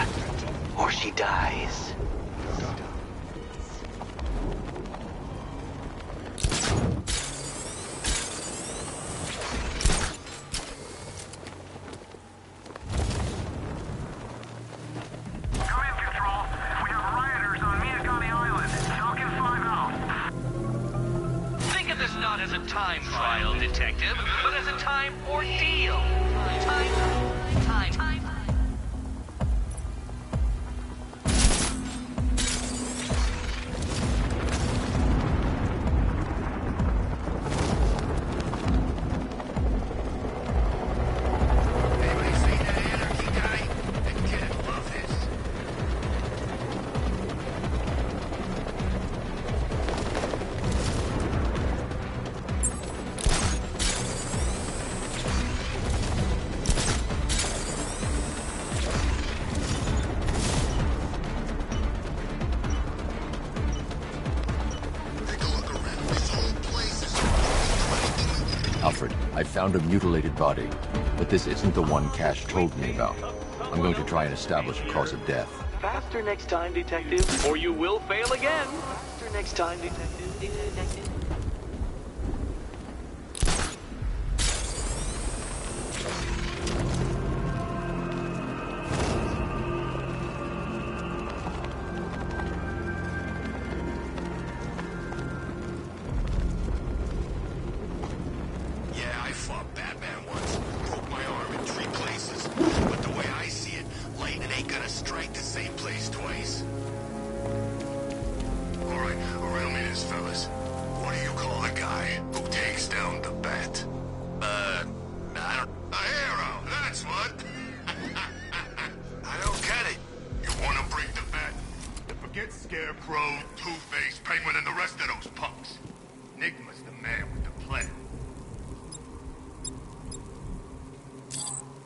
or she dies. Time trial, detective, but as a time ordeal. Time.
Anybody seen that anarchy guy? That kid loves this.
Alfred, I found a mutilated body, but this isn't the one Cash told me about. I'm going to try and establish a cause of death.
Faster next time, detective, or you will fail again. Faster next time, detective.
Yeah, I fought Batman once. Broke my arm in 3 places. But the way I see it, lightning ain't gonna strike the same place twice. Alright, riddle me this, fellas. What do you call a guy who takes down the Bat? I don't... A hero, that's what! I don't get it. You wanna bring the Bat? Then forget Scarecrow, Two-Face, Penguin, and the rest of those punks. Enigma's the man with the plan.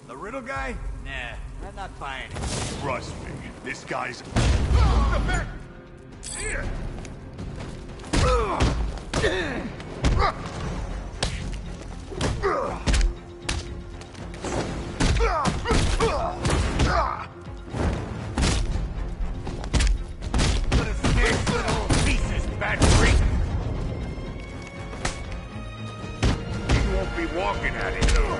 The riddle guy? Nah, I'm not buying it.
Trust me, this guy's...
The back! Here! Let us get little pieces, bad freak! You won't be walking at it, though.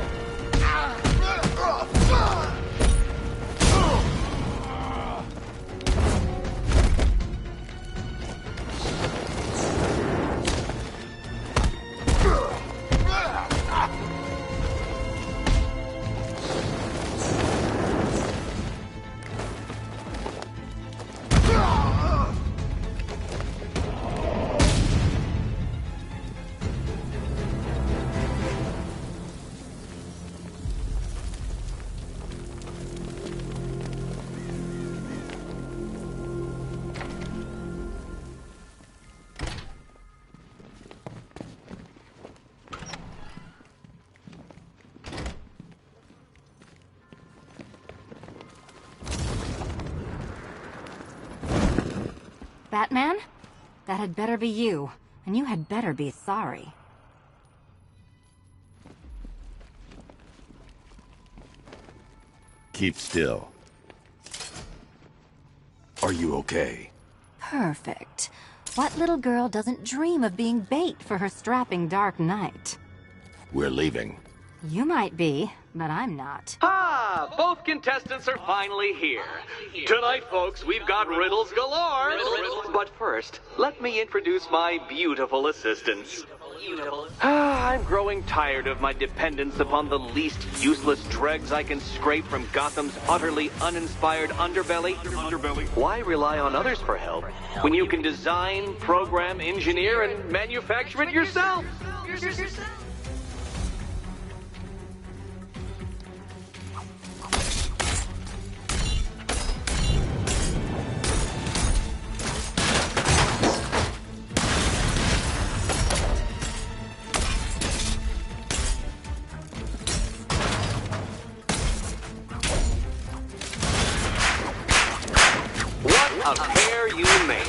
Batman? That had better be you, and you had better be sorry.
Keep still. Are you okay?
Perfect. What little girl doesn't dream of being bait for her strapping Dark Knight?
We're leaving.
You might be, but I'm not.
Ah, both contestants are finally here. Tonight, folks, we've got riddles galore. But first, let me introduce my beautiful assistants. I'm growing tired of my dependence upon the least useless dregs I can scrape from Gotham's utterly uninspired underbelly. Why rely on others for help when you can design, program, engineer, and manufacture it yourself? A pair you make.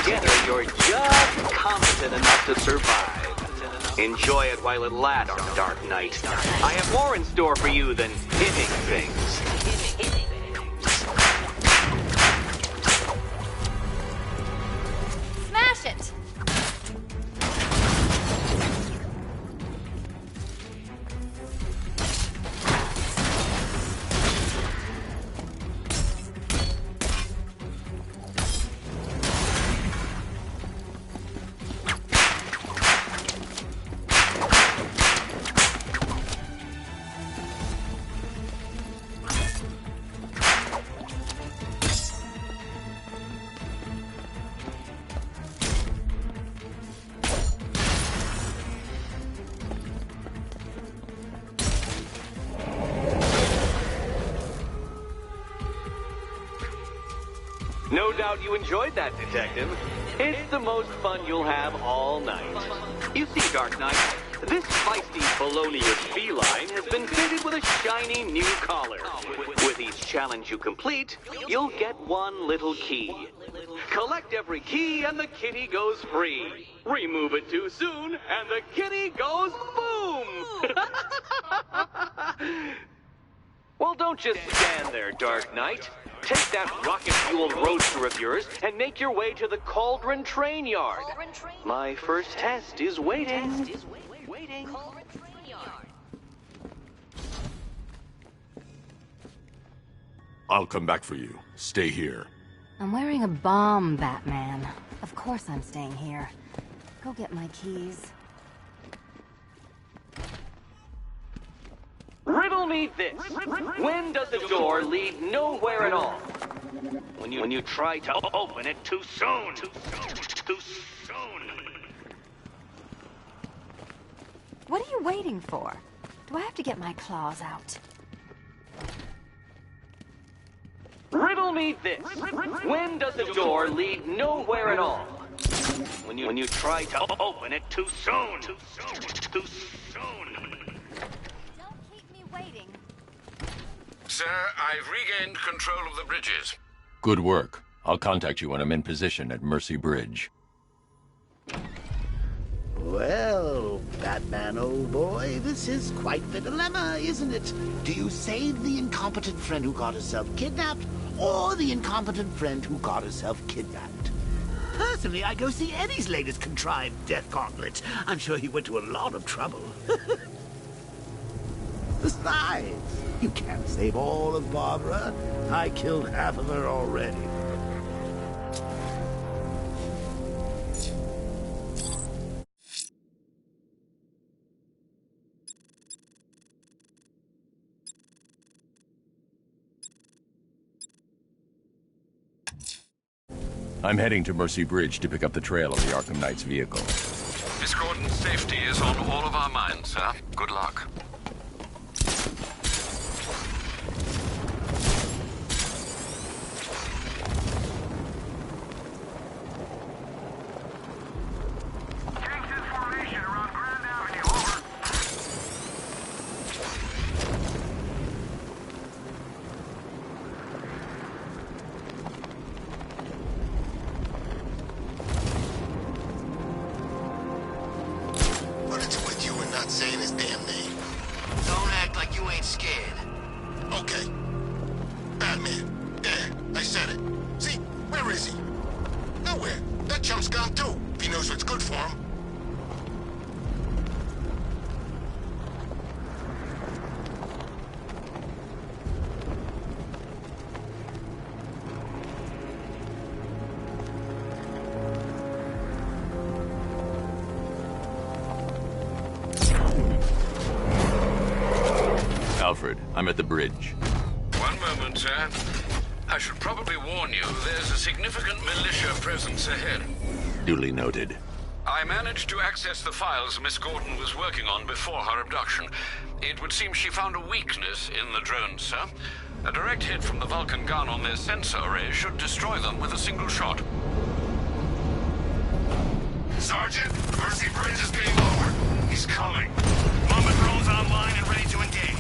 Together, you're just competent enough to survive. Enjoy it while it lasts, Dark Knight. I have more in store for you than hitting things.
Smash it! No doubt you enjoyed that, Detective. It's the most fun you'll have all night. You see, Dark Knight, this feisty felonious feline has been fitted with a shiny new collar. With each challenge you complete, you'll get one little key. Collect every key and the kitty goes free. Remove it too soon and the kitty goes boom! Well, don't just stand there, Dark Knight. Take that rocket-fueled roadster of yours and make your way to the Cauldron Train Yard. My first test is waiting.
I'll come back for you. Stay here.
I'm wearing a bomb, Batman. Of course I'm staying here. Go get my keys.
Riddle me this. When does a door lead nowhere at all? When you try to open it too soon. Too soon.
What are you waiting for? Do I have to get my claws out?
Riddle me this. When does a door lead nowhere at all? When you try to open it too soon. Too soon.
Sir, I've regained control of the bridges.
Good work. I'll contact you when I'm in position at Mercy Bridge.
Well, Batman, old boy, this is quite the dilemma, isn't it? Do you save the incompetent friend who got herself kidnapped, or the incompetent friend who got herself kidnapped? Personally, I go see Eddie's latest contrived death gauntlet. I'm sure he went to a lot of trouble. Besides, you can't save all of Barbara. I killed half of her already.
I'm heading to Mercy Bridge to pick up the trail of the Arkham Knight's vehicle.
Miss Gordon's safety is on all of our minds, sir. Good luck.
chump's gone too, if he knows what's good for him.
Alfred, I'm at the bridge.
One moment, sir. I should probably warn you, there's a significant militia presence ahead.
Duly noted.
I managed to access the files Miss Gordon was working on before her abduction. It would seem she found a weakness in the drones, sir. A direct hit from the Vulcan gun on their sensor array should destroy them with a single shot.
Sergeant, Mercy Bridge is being lowered. He's coming.
Mamba drones online and ready to engage.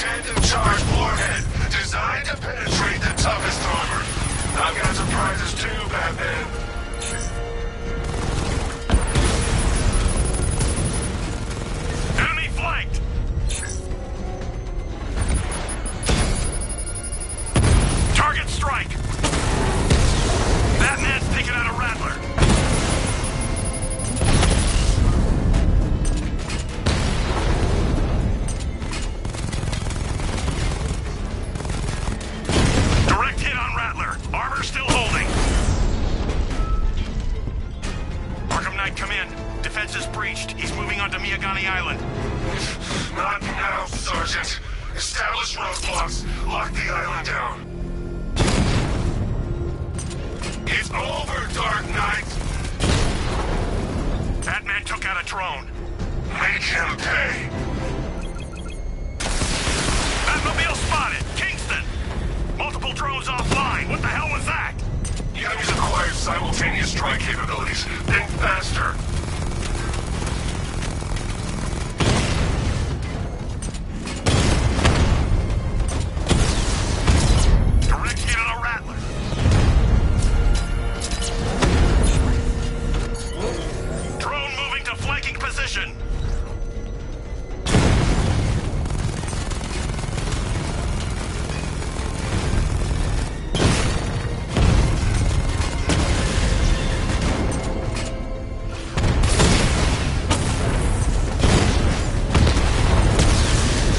Tandem charge warhead, designed to penetrate the toughest armor. I've got surprises too, Batman.
Enemy flanked! Target strike! Batman's taking out a Rattler. Direct hit on Rattler. Armor still holding. Arkham Knight, come in. Defense is breached. He's moving onto Miyagani Island.
Not now, Sergeant. Establish roadblocks. Lock the island down. It's over, Dark Knight!
Batman took out a drone.
Make him pay!
Batmobile spotted! Kingston! Multiple drones offline! What the hell was that?
The enemy's acquired simultaneous strike capabilities. Think faster!
Direct hit on a Rattler. Drone moving to flanking position.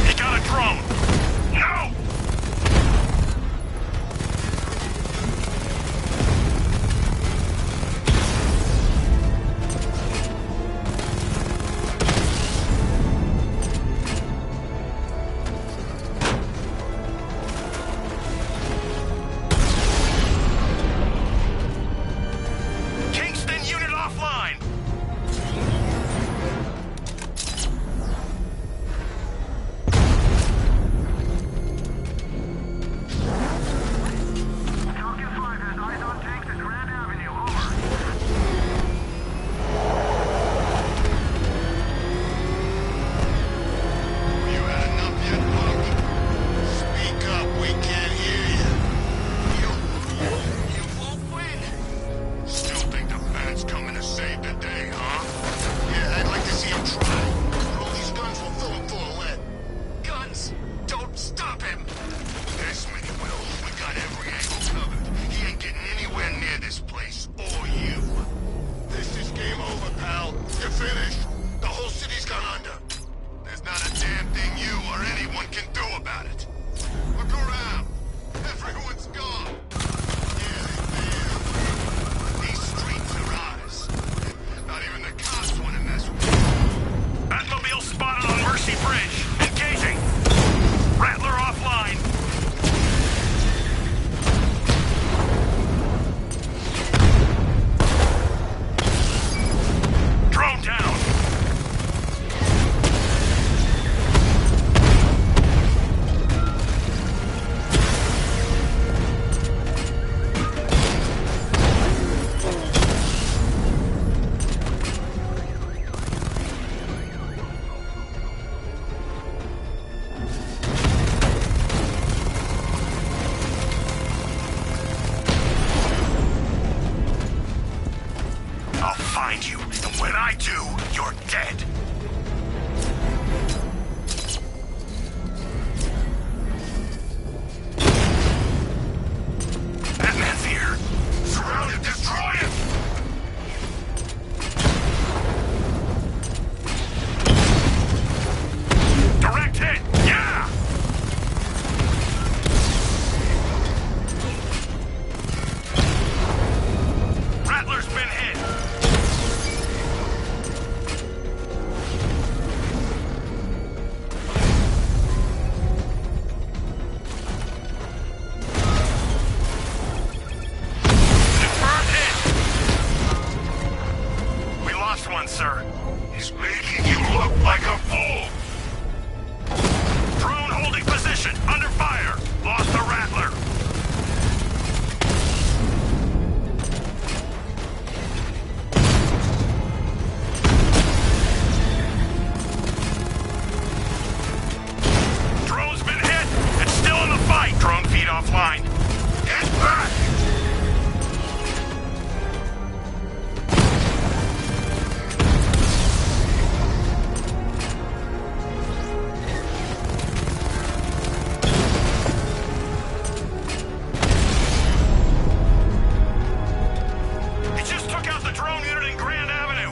He got a drone. No! Kingston unit offline.
Falcon 5 has eyes on tanks at Grand Avenue. Over.
You had enough yet, punk? Speak up, we can't hear you. You won't win. Still think the Bat's coming to save the day, huh? Yeah, I'd like to see him try. But all these guns will fill him full of lead. Guns! Don't stop him! This minute, Will. We got every angle covered. He ain't getting anywhere near this place, or you. This is game over, pal. You're finished. The whole city's gone under. There's not a damn thing you or anyone can do about it. Look around. Everyone's gone. Yeah, these streets are ours. Not even the cops want to mess with us.
Batmobile spotted on Mercy Bridge. Engaging. Rattler offline. Drone down. I'll find you, and when I do, you're dead. on, sir.
He's making you look like a fool!
Drone holding position, under fire. Lost the Rattler. Drone's been hit. It's still in the fight. Drone feed offline.
Get back!
He just took out the drone unit in Grand Avenue.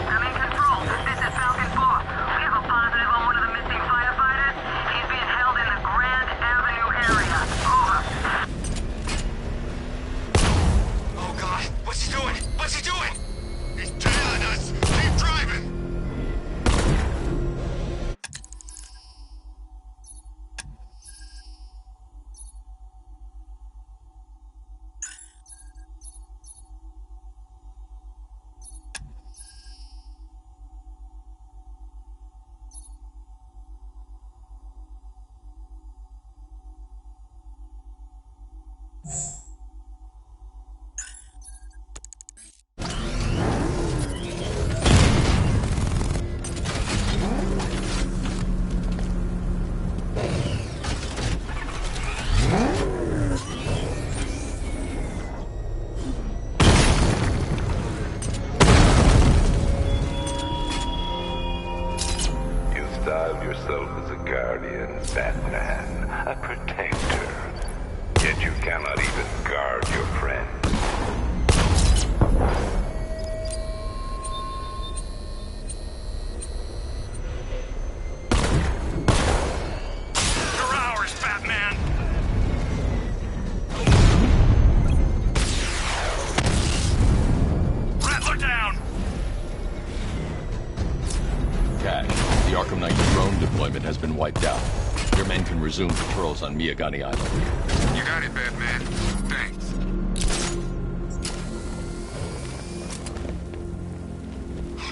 I'm in control. This is Falcon 4. We have a positive on one of the missing firefighters. He's being held in the Grand Avenue area. Over.
Oh God, what's he doing? What's he doing? He's tailing us. Keep driving.
You style yourself as a guardian, Batman, a protector. Yet you cannot even guard your friends.
You're ours, Batman. Rattler down.
Cash, the Arkham Knight drone deployment has been wiped out. Your men can resume patrols on Miyagani Island.
You got it, Batman. Thanks.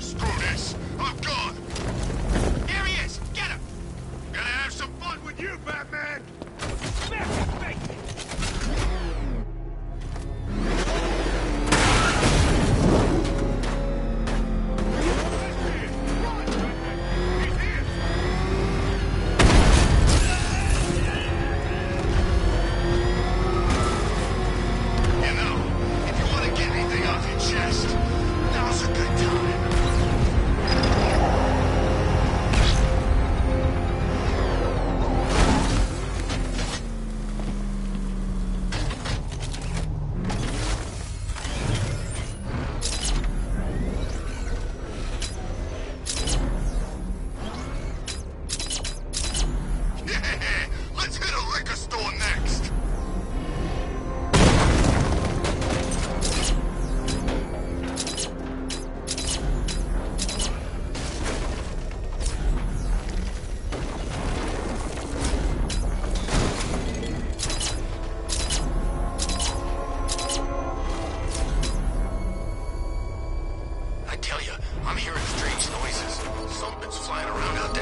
Screw this. I'm gone. Here he is. Get him. Gonna have some fun with you, Batman. You know, if you want to get anything off your chest, now's a good time. Let's hit a liquor store next. I tell you, I'm hearing strange noises. Something's flying around out there.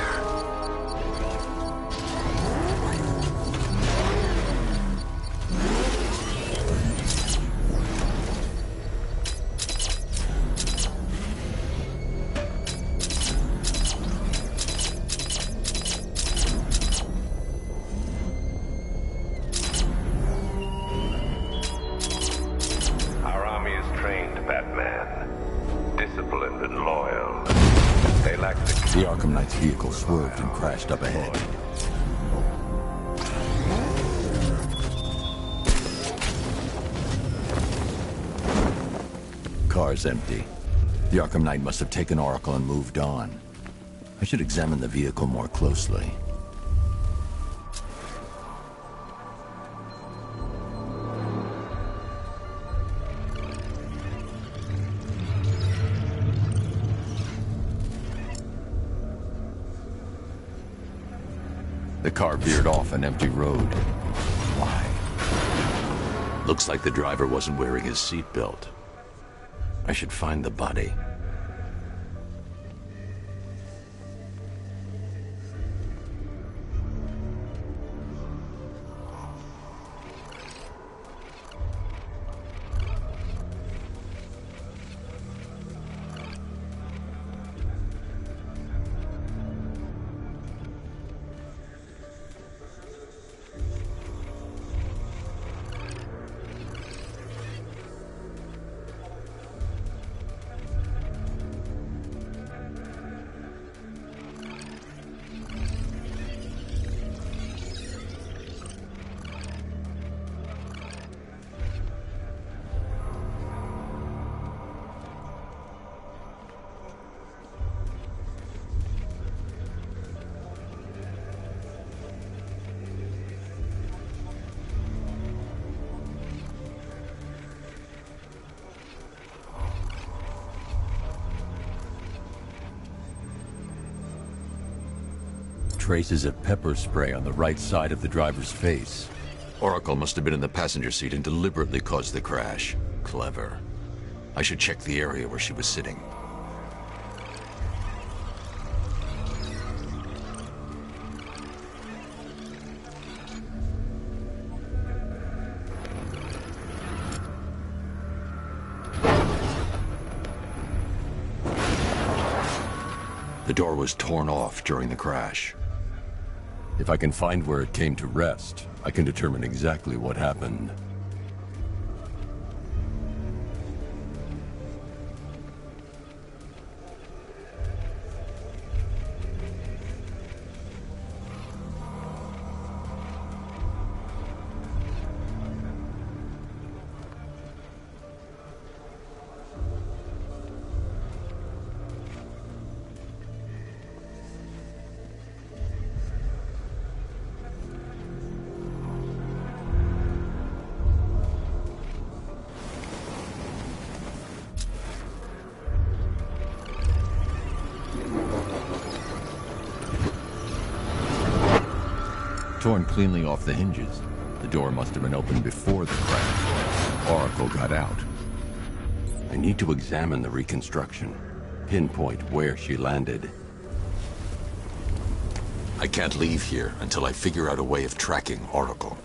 Our army is trained, Batman. Disciplined and loyal. They lack the...
The Arkham Knight's vehicle swerved and crashed up ahead. Car's empty. The Arkham Knight must have taken Oracle and moved on. I should examine the vehicle more closely. The car veered off an empty road. Why?
Looks like the driver wasn't wearing his seatbelt. I should find the body.
Traces of pepper spray on the right side of the driver's face.
Oracle must have been in the passenger seat and deliberately caused the crash. Clever. I should check the area where she was sitting. The door was torn off during the crash.
If I can find where it came to rest, I can determine exactly what happened. Torn cleanly off the hinges. The door must have been opened before the crash. Oracle got out.
I need to examine the reconstruction. Pinpoint where she landed. I can't leave here until I figure out a way of tracking Oracle.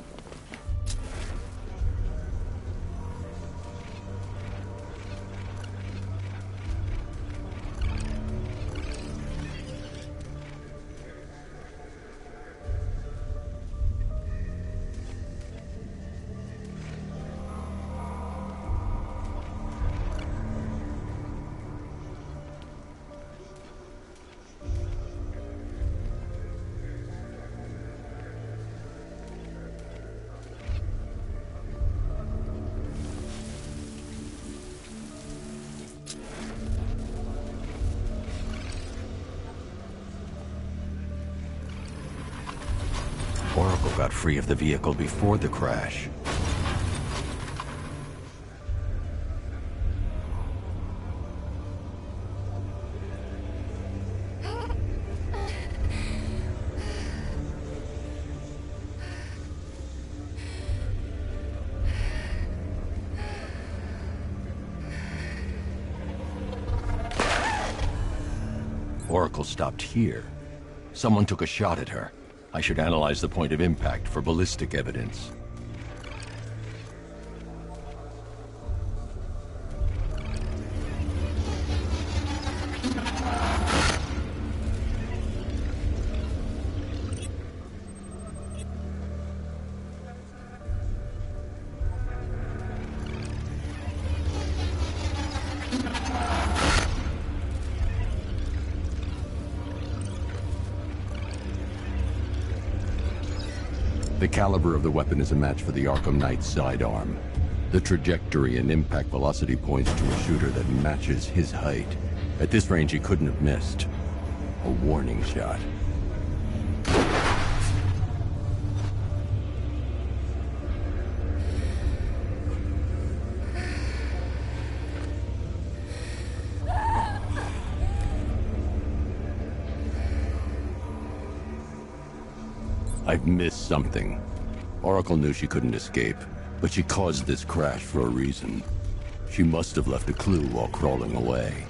Oracle got free of the vehicle before the crash. Oracle stopped here. Someone took a shot at her. I should analyze the point of impact for ballistic evidence. The caliber of the weapon is a match for the Arkham Knight's sidearm. The trajectory and impact velocity points to a shooter that matches his height. At this range, he couldn't have missed. A warning shot. I've missed something. Oracle knew she couldn't escape, but she caused this crash for a reason. She must have left a clue while crawling away.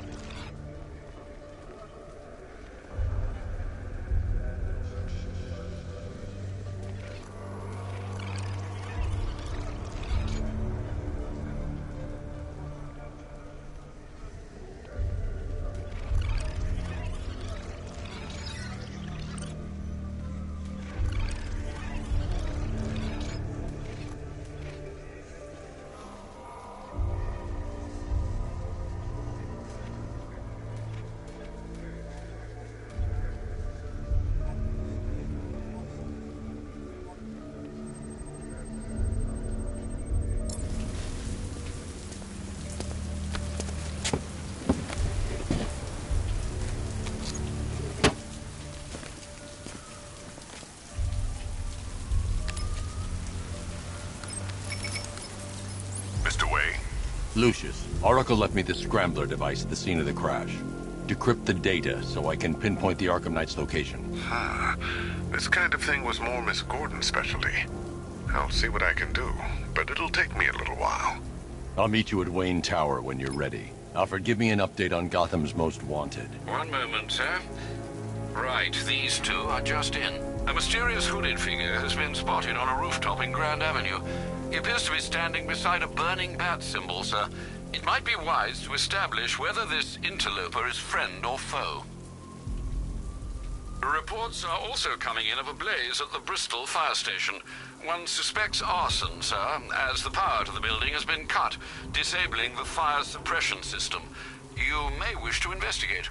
Lucius, Oracle left me the Scrambler device at the scene of the crash. Decrypt the data so I can pinpoint the Arkham Knight's location.
This kind of thing was more Miss Gordon's specialty. I'll see what I can do, but it'll take me a little while.
I'll meet you at Wayne Tower when you're ready. Alfred, give me an update on Gotham's Most Wanted.
One moment, sir. Right, these two are just in. A mysterious hooded figure has been spotted on a rooftop in Grand Avenue. He appears to be standing beside a burning bat symbol, sir. It might be wise to establish whether this interloper is friend or foe. Reports are also coming in of a blaze at the Bristol fire station. One suspects arson, sir, as the power to the building has been cut, disabling the fire suppression system. You may wish to investigate.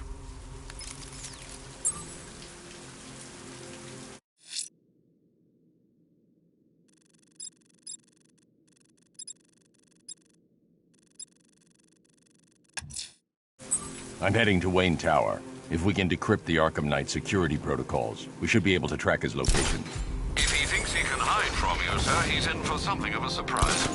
I'm heading to Wayne Tower. If we can decrypt the Arkham Knight security protocols, we should be able to track his location.
If he thinks he can hide from you, sir, he's in for something of a surprise.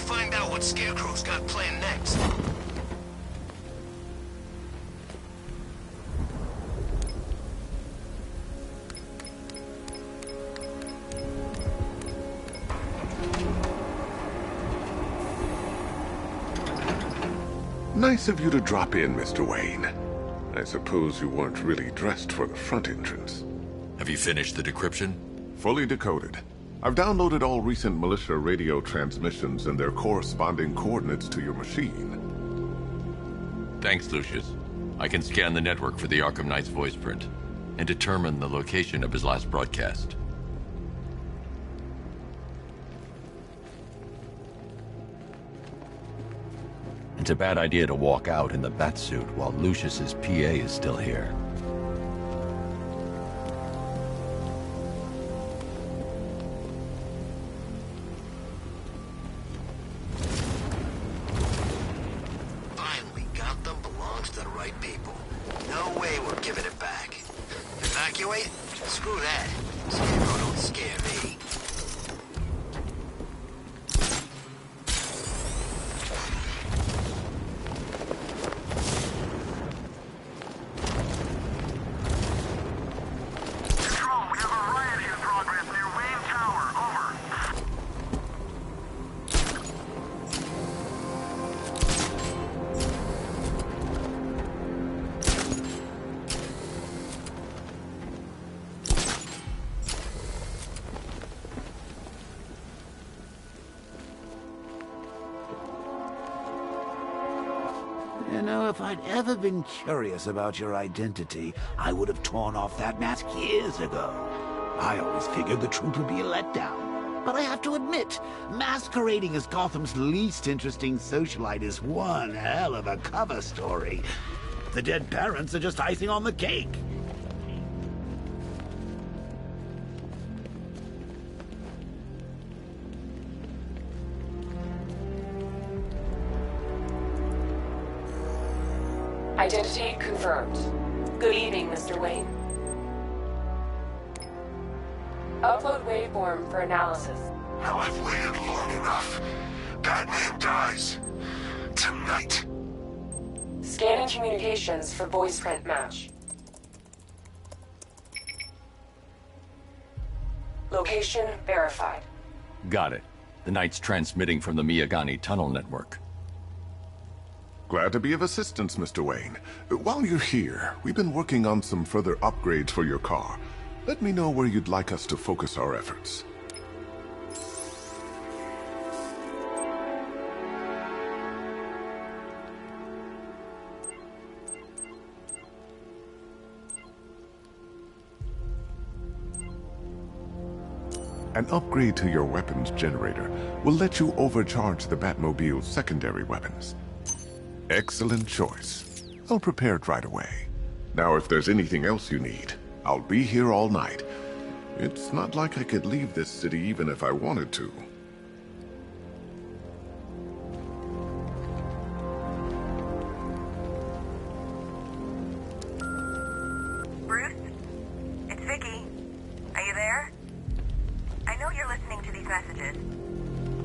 Find out what Scarecrow's got planned next.
Nice of you to drop in, Mr. Wayne. I suppose you weren't really dressed for the front entrance.
Have you finished the decryption?
Fully decoded. I've downloaded all recent militia radio transmissions and their corresponding coordinates to your machine.
Thanks, Lucius. I can scan the network for the Arkham Knight's voice print and determine the location of his last broadcast. It's a bad idea to walk out in the Batsuit while Lucius's PA is still here.
You know, if I'd ever been curious about your identity, I would have torn off that mask years ago. I always figured the truth would be a letdown. But I have to admit, masquerading as Gotham's least interesting socialite is one hell of a cover story. The dead parents are just icing on the cake.
Identity confirmed. Good evening, Mr. Wayne. Upload waveform for analysis.
Now I've waited long enough. Batman dies. Tonight.
Scanning communications for voice print match. Location verified.
Got it. The Knight's transmitting from the Miyagani tunnel network.
Glad to be of assistance, Mr. Wayne. While you're here, we've been working on some further upgrades for your car. Let me know where you'd like us to focus our efforts. An upgrade to your weapons generator will let you overcharge the Batmobile's secondary weapons. Excellent choice. I'll prepare it right away. Now, if there's anything else you need, I'll be here all night. It's not like I could leave this city even if I wanted to.
Bruce? It's Vicky. Are you there? I know you're listening to these messages.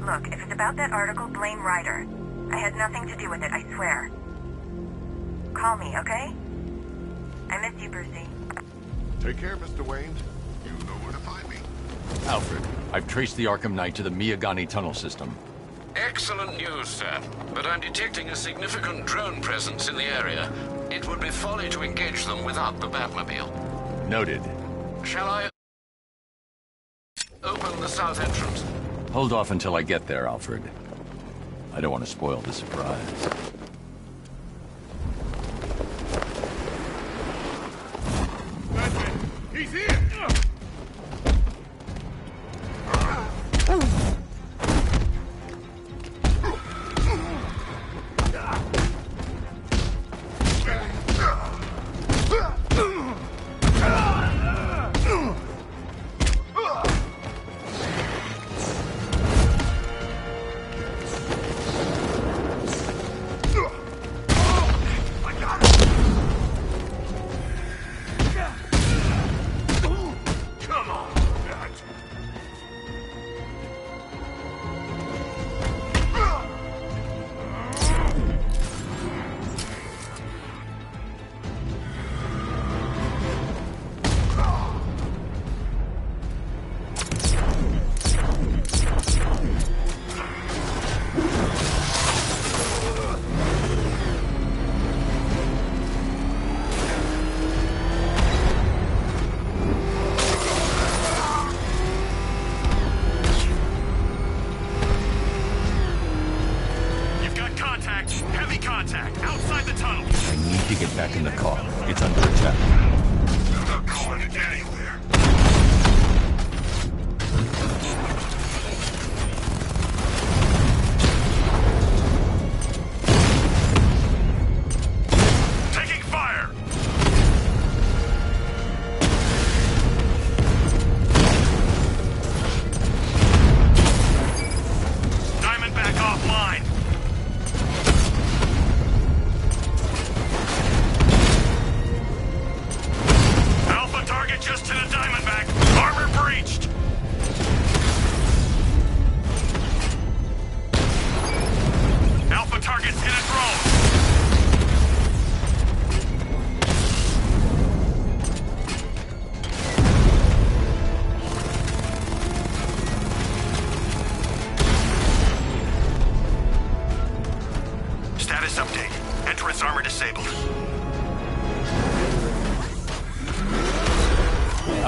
Look, if it's about that article, blame Ryder. I had nothing to do with it, I swear. Call me, okay? I miss you, Brucey.
Take care, Mr. Wayne. You know where to find me.
Alfred, I've traced the Arkham Knight to the Miyagani tunnel system.
Excellent news, sir. But I'm detecting a significant drone presence in the area. It would be folly to engage them without the Batmobile.
Noted.
Shall I open the south entrance?
Hold off until I get there, Alfred. I don't want to spoil the surprise.
Batman! He's here!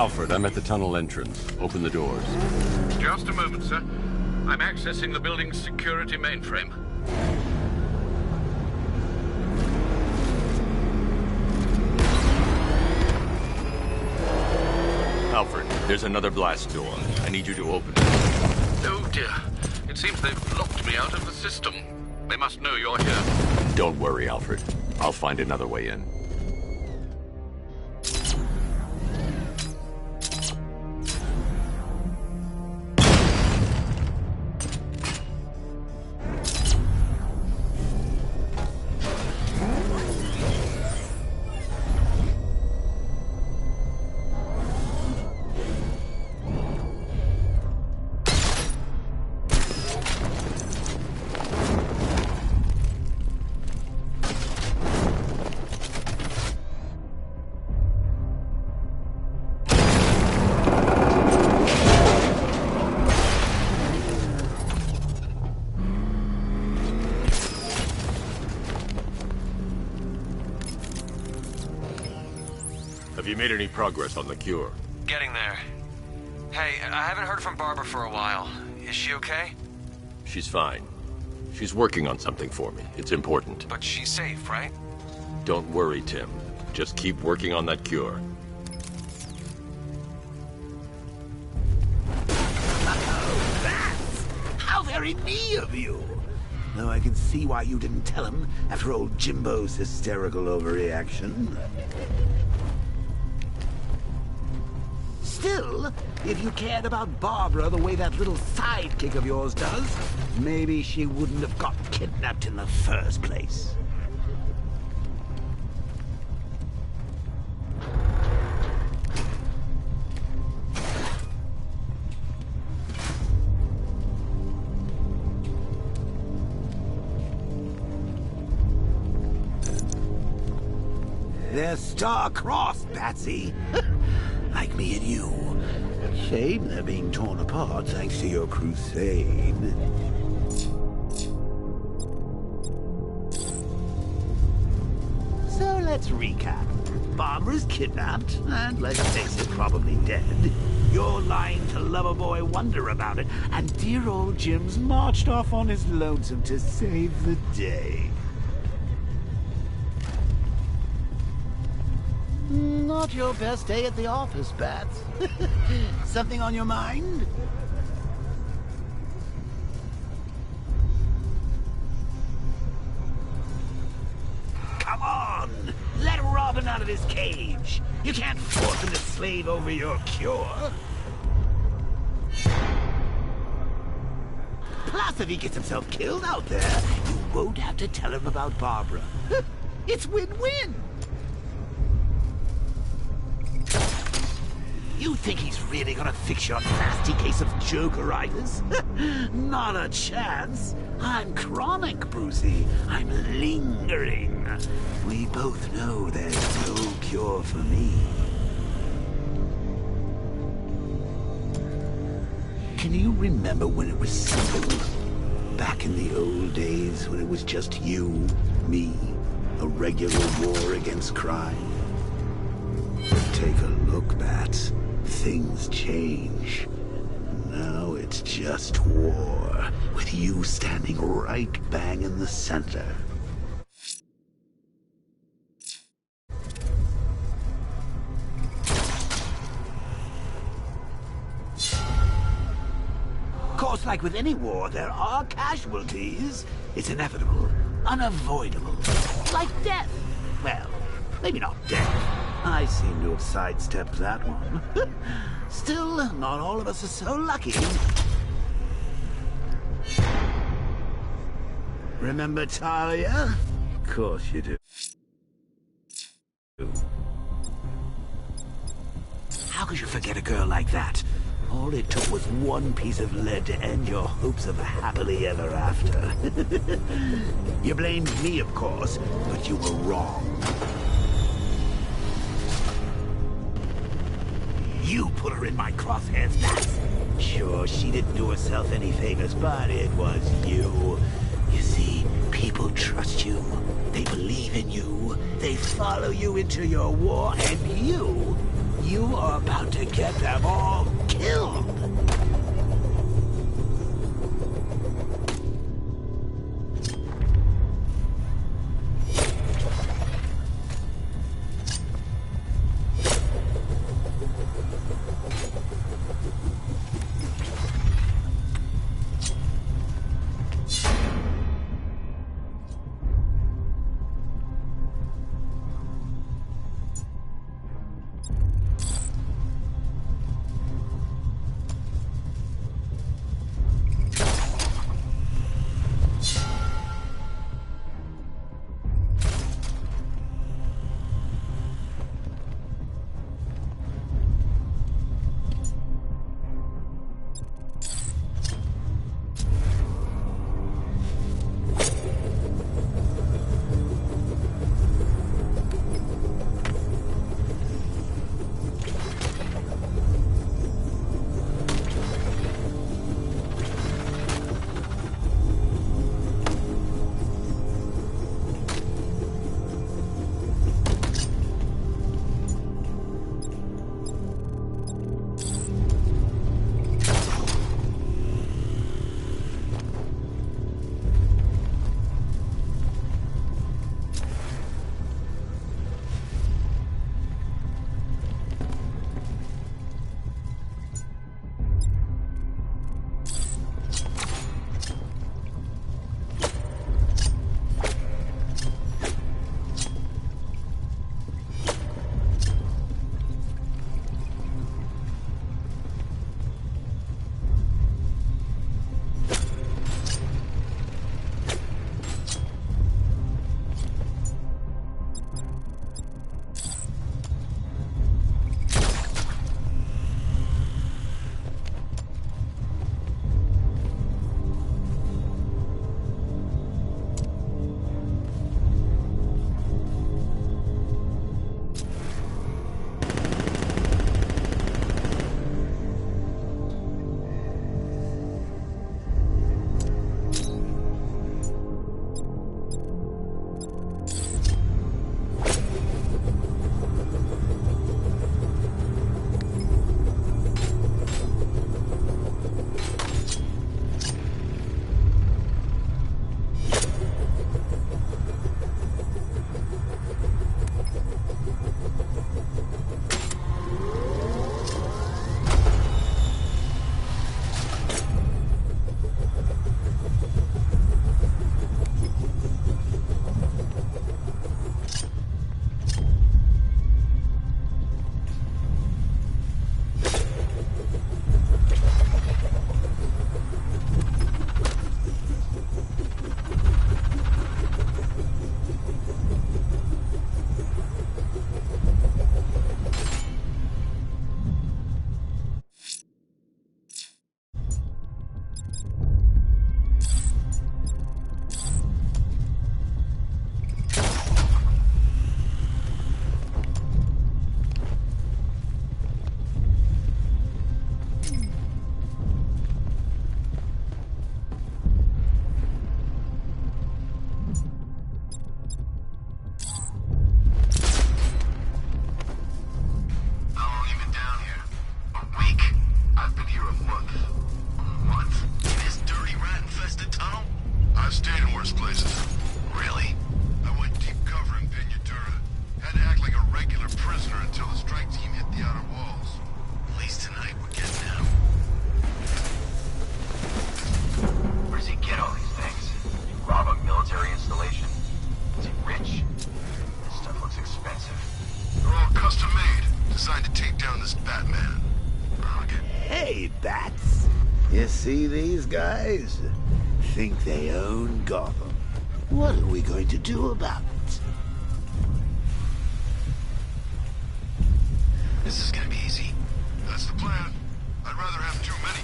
Alfred, I'm at the tunnel entrance. Open the doors.
Just a moment, sir. I'm accessing the building's security mainframe.
There's another blast door. I need you to open it.
Oh dear. It seems they've locked me out of the system. They must know you're here.
Don't worry, Alfred. I'll find another way in.
Have you made any progress on the cure?
Getting there. Hey, I haven't heard from Barbara for a while. Is she okay?
She's fine. She's working on something for me. It's important.
But she's safe, right?
Don't worry, Tim. Just keep working on that cure.
How very me of you! Though I can see why you didn't tell him after old Jimbo's hysterical overreaction. Still, if you cared about Barbara the way that little sidekick of yours does, maybe she wouldn't have got kidnapped in the first place. They're star-crossed, Patsy. Like me and you. Shame they're being torn apart thanks to your crusade. So let's recap. Barbara's kidnapped, and let's face it, probably dead. You're lying to Loverboy Wonder about it, and dear old Jim's marched off on his lonesome to save the day. Not your best day at the office, Bats. Something on your mind? Come on! Let Robin out of his cage! You can't force him to slave over your cure! Plus, if he gets himself killed out there, you won't have to tell him about Barbara. It's win-win! You think he's really gonna fix your nasty case of Jokeritis? Not a chance. I'm chronic, Brucey. I'm lingering. We both know there's no cure for me. Can you remember when it was simple? Back in the old days when it was just you, me, a regular war against crime? Take a look, Bats. Things change. Now it's just war, with you standing right bang in the center. Of course, like with any war, there are casualties. It's inevitable, unavoidable, like death. Well, maybe not death. I seem to have sidestepped that one. Still, not all of us are so lucky. Remember Talia? Of course you do. How could you forget a girl like that? All it took was one piece of lead to end your hopes of a happily ever after. You blamed me, of course, but you were wrong. You put her in my crosshairs, Bats. Sure, she didn't do herself any favors, but it was you. You see, people trust you. They believe in you. They follow you into your war, and you are about to get them all killed.
I've stayed in worse places.
Really?
I went deep cover in Pinyatura. Had to act like a regular prisoner until the strike team hit the outer walls.
At least tonight we're getting out.
Where does he get all these things? You rob a military installation? Is he rich? This stuff looks expensive.
They're all custom made, designed to take down this Batman.
Hey, Bats. You see these guys? Think they own Gotham. What are we going to do about it?
This is gonna be easy.
That's the plan. I'd rather have too many.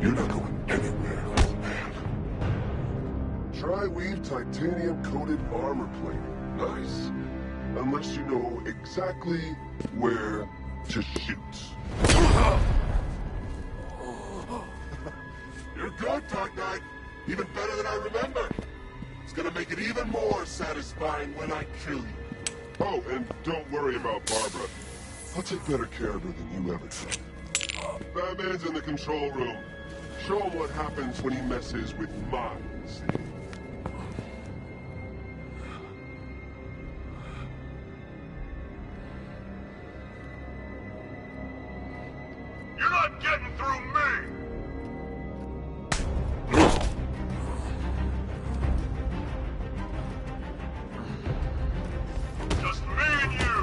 You're not going anywhere, old man. Tri-weave titanium-coated armor plating. Nice. Unless you know exactly where to shoot. You're good, Dark Knight. Even better than I remember. It's gonna make it even more satisfying when I kill you. Oh, and don't worry about Barbara. I'll take better care of her than you ever did. Batman's in the control room. Show him what happens when he messes with minds. You're not getting through me! Just me and you!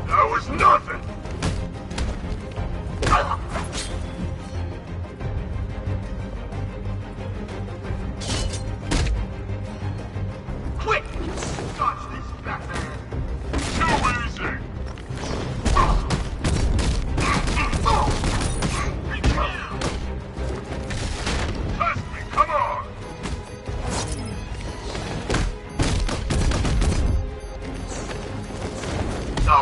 That was nothing! Quick! Dodge this, Batman! Too easy! Test me, come on! No!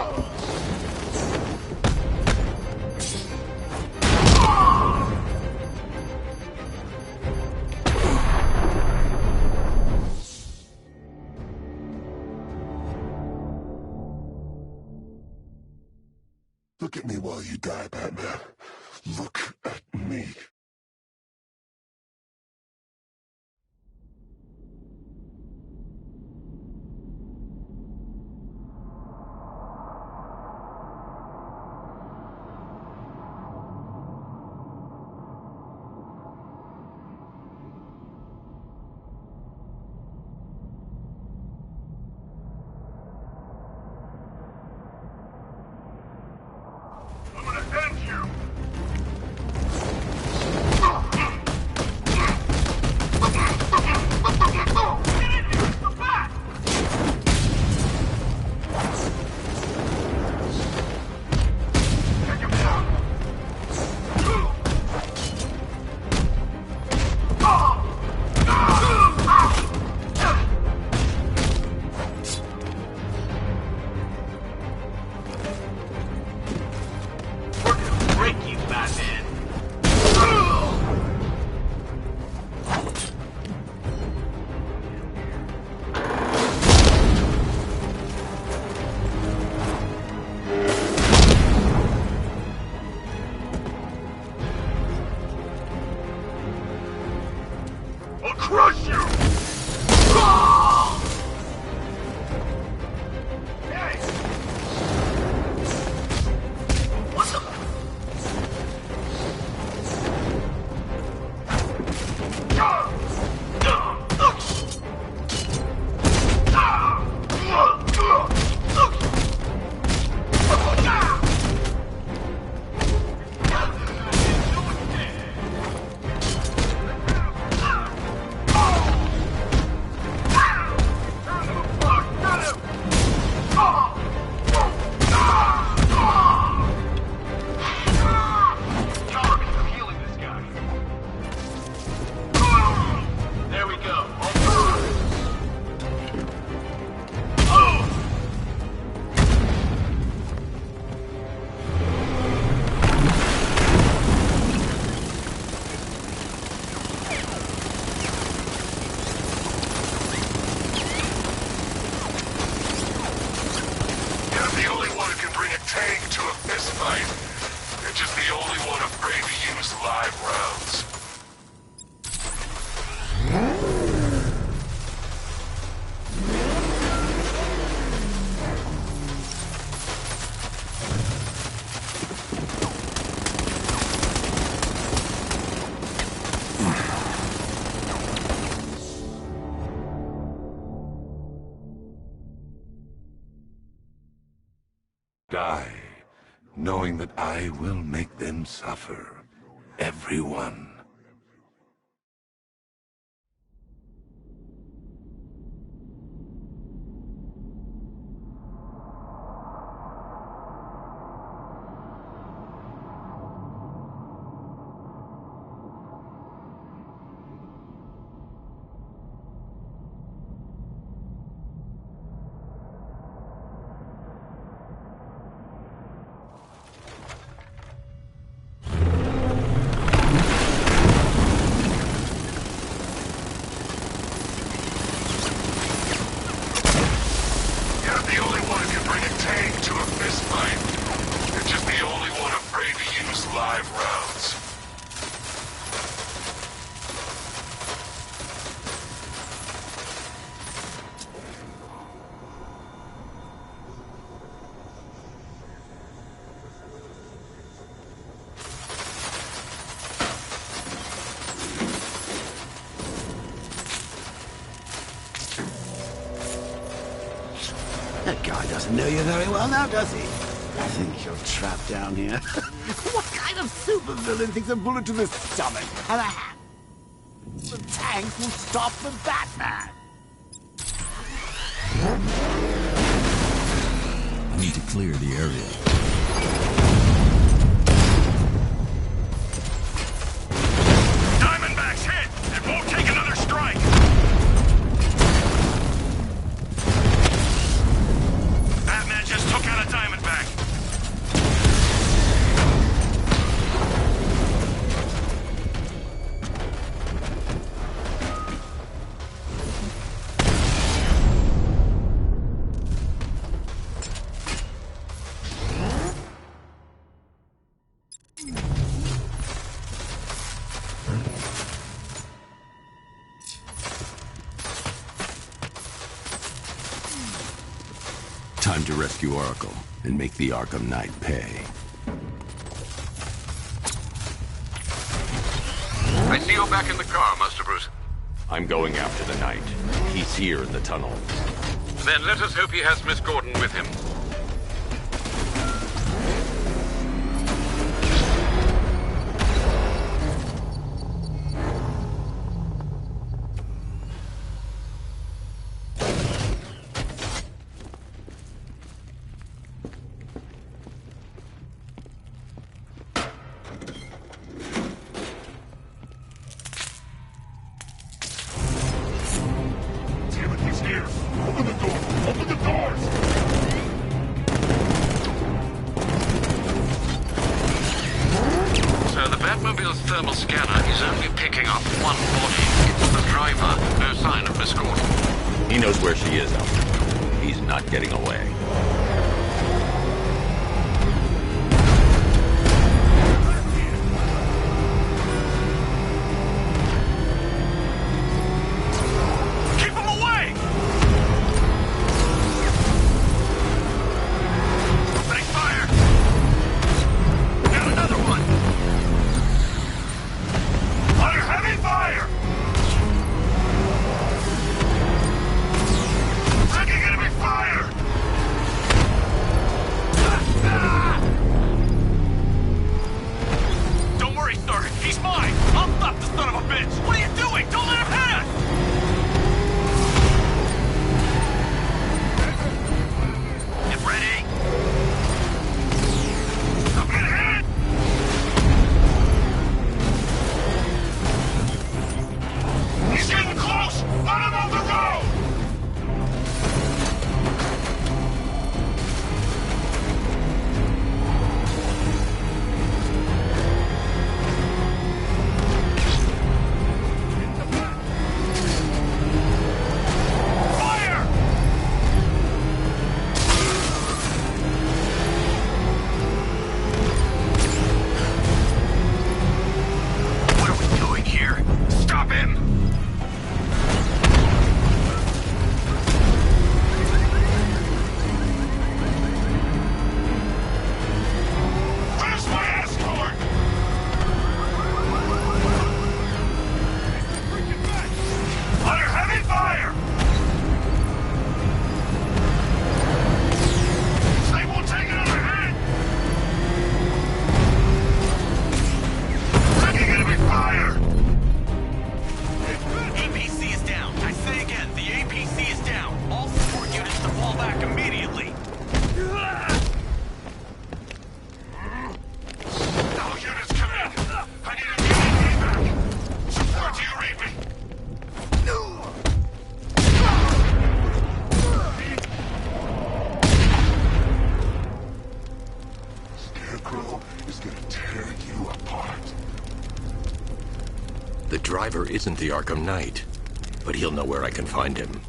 Look at me while you die, Batman. Look at me. I'm gonna end you! tank to a fistfight. They're just the only one afraid to use live rounds.
Die, knowing that I will make them suffer. Everyone.
That guy doesn't know you very well now, does he? I think you're trapped down here. What kind of supervillain thinks a bullet to the stomach and a hat? The tank will stop the Batman.
I need to clear the area.
Diamondback's hit! It won't take another strike! Batman just took out a Diamondback.
Time to rescue Oracle and make the Arkham Knight pay.
I see you're back in the car, Master Bruce.
I'm going after the Knight. He's here in the tunnel.
Then let us hope he has Miss Gordon with him. Thermal scanner is only picking up one body. It's the driver. No sign of Miss Gordon.
He knows where she is, Alfred. He's not getting away.
Keep him away! Opening fire! Got another one! Under heavy fire! Taking enemy fire! immediately!
All units come in! I need a UAV back! Support, do you read me? Scarecrow is gonna tear you apart.
The driver isn't the Arkham Knight, but he'll know where I can find him.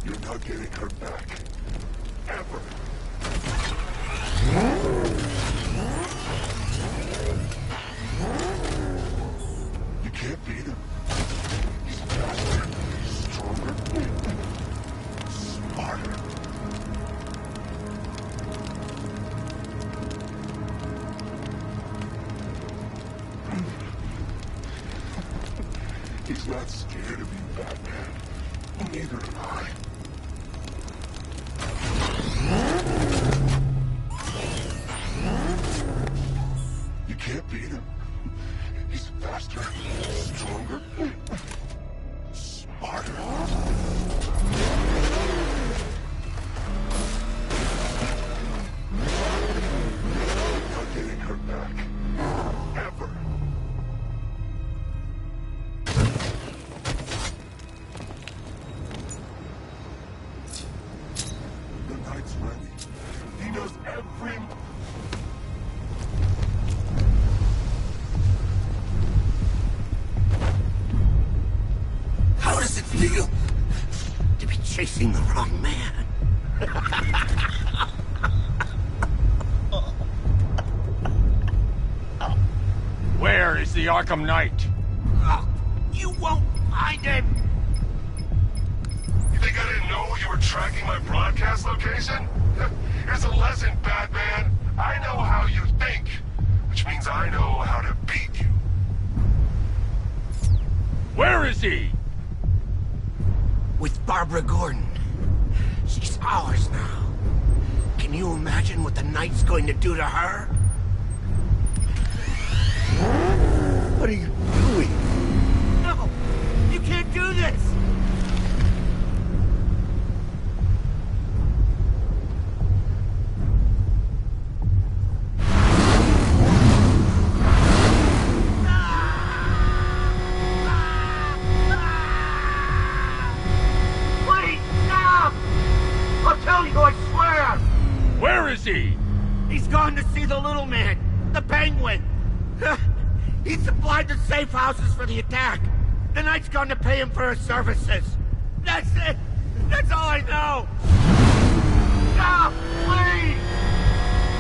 You're not getting her back. Ever. You can't beat him. He's faster, stronger, smarter. He's not scared of you, Batman. Neither am I. You can't beat him. He's faster, stronger, smarter. Not getting her back. Ever. The Knight's ready. He knows every...
How does it feel to be chasing the wrong man?
Where is the Arkham Knight?
You won't find him!
You think I didn't know you were tracking my broadcast location? Here's a lesson, Batman. I know how you think, which means I know how to beat you.
Where is he?
With Barbara Gordon. She's ours now. Can you imagine what the Knight's going to do to her? What are you doing? No! You can't do this! Please, stop! I'll tell you, I swear!
Where is he?
He's gone to see the little man, the Penguin. He supplied the safe houses for the attack. The Knight's gone to pay him for his services. That's it. That's all I know. Stop, please.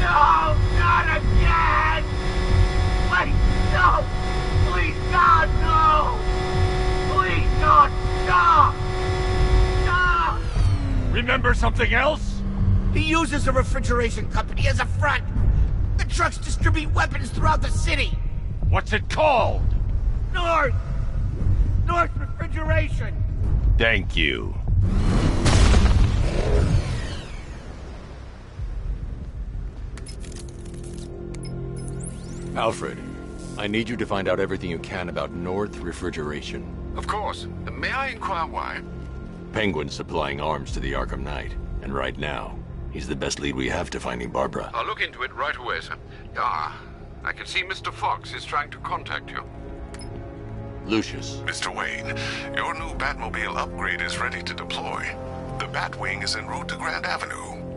No, not again. Wait, no. Please, God, no. Please, God, stop. Stop.
Remember something else?
He uses a refrigeration company as a front. The trucks distribute weapons throughout the city.
What's it called?
North Refrigeration.
Thank you.
Alfred, I need you to find out everything you can about North Refrigeration.
Of course. May I inquire why?
Penguin's supplying arms to the Arkham Knight, and right now, he's the best lead we have to finding Barbara.
I'll look into it right away, sir. I can see Mr. Fox is trying to contact you.
Lucius.
Mr. Wayne, your new Batmobile upgrade is ready to deploy. The Batwing is en route to Grand Avenue.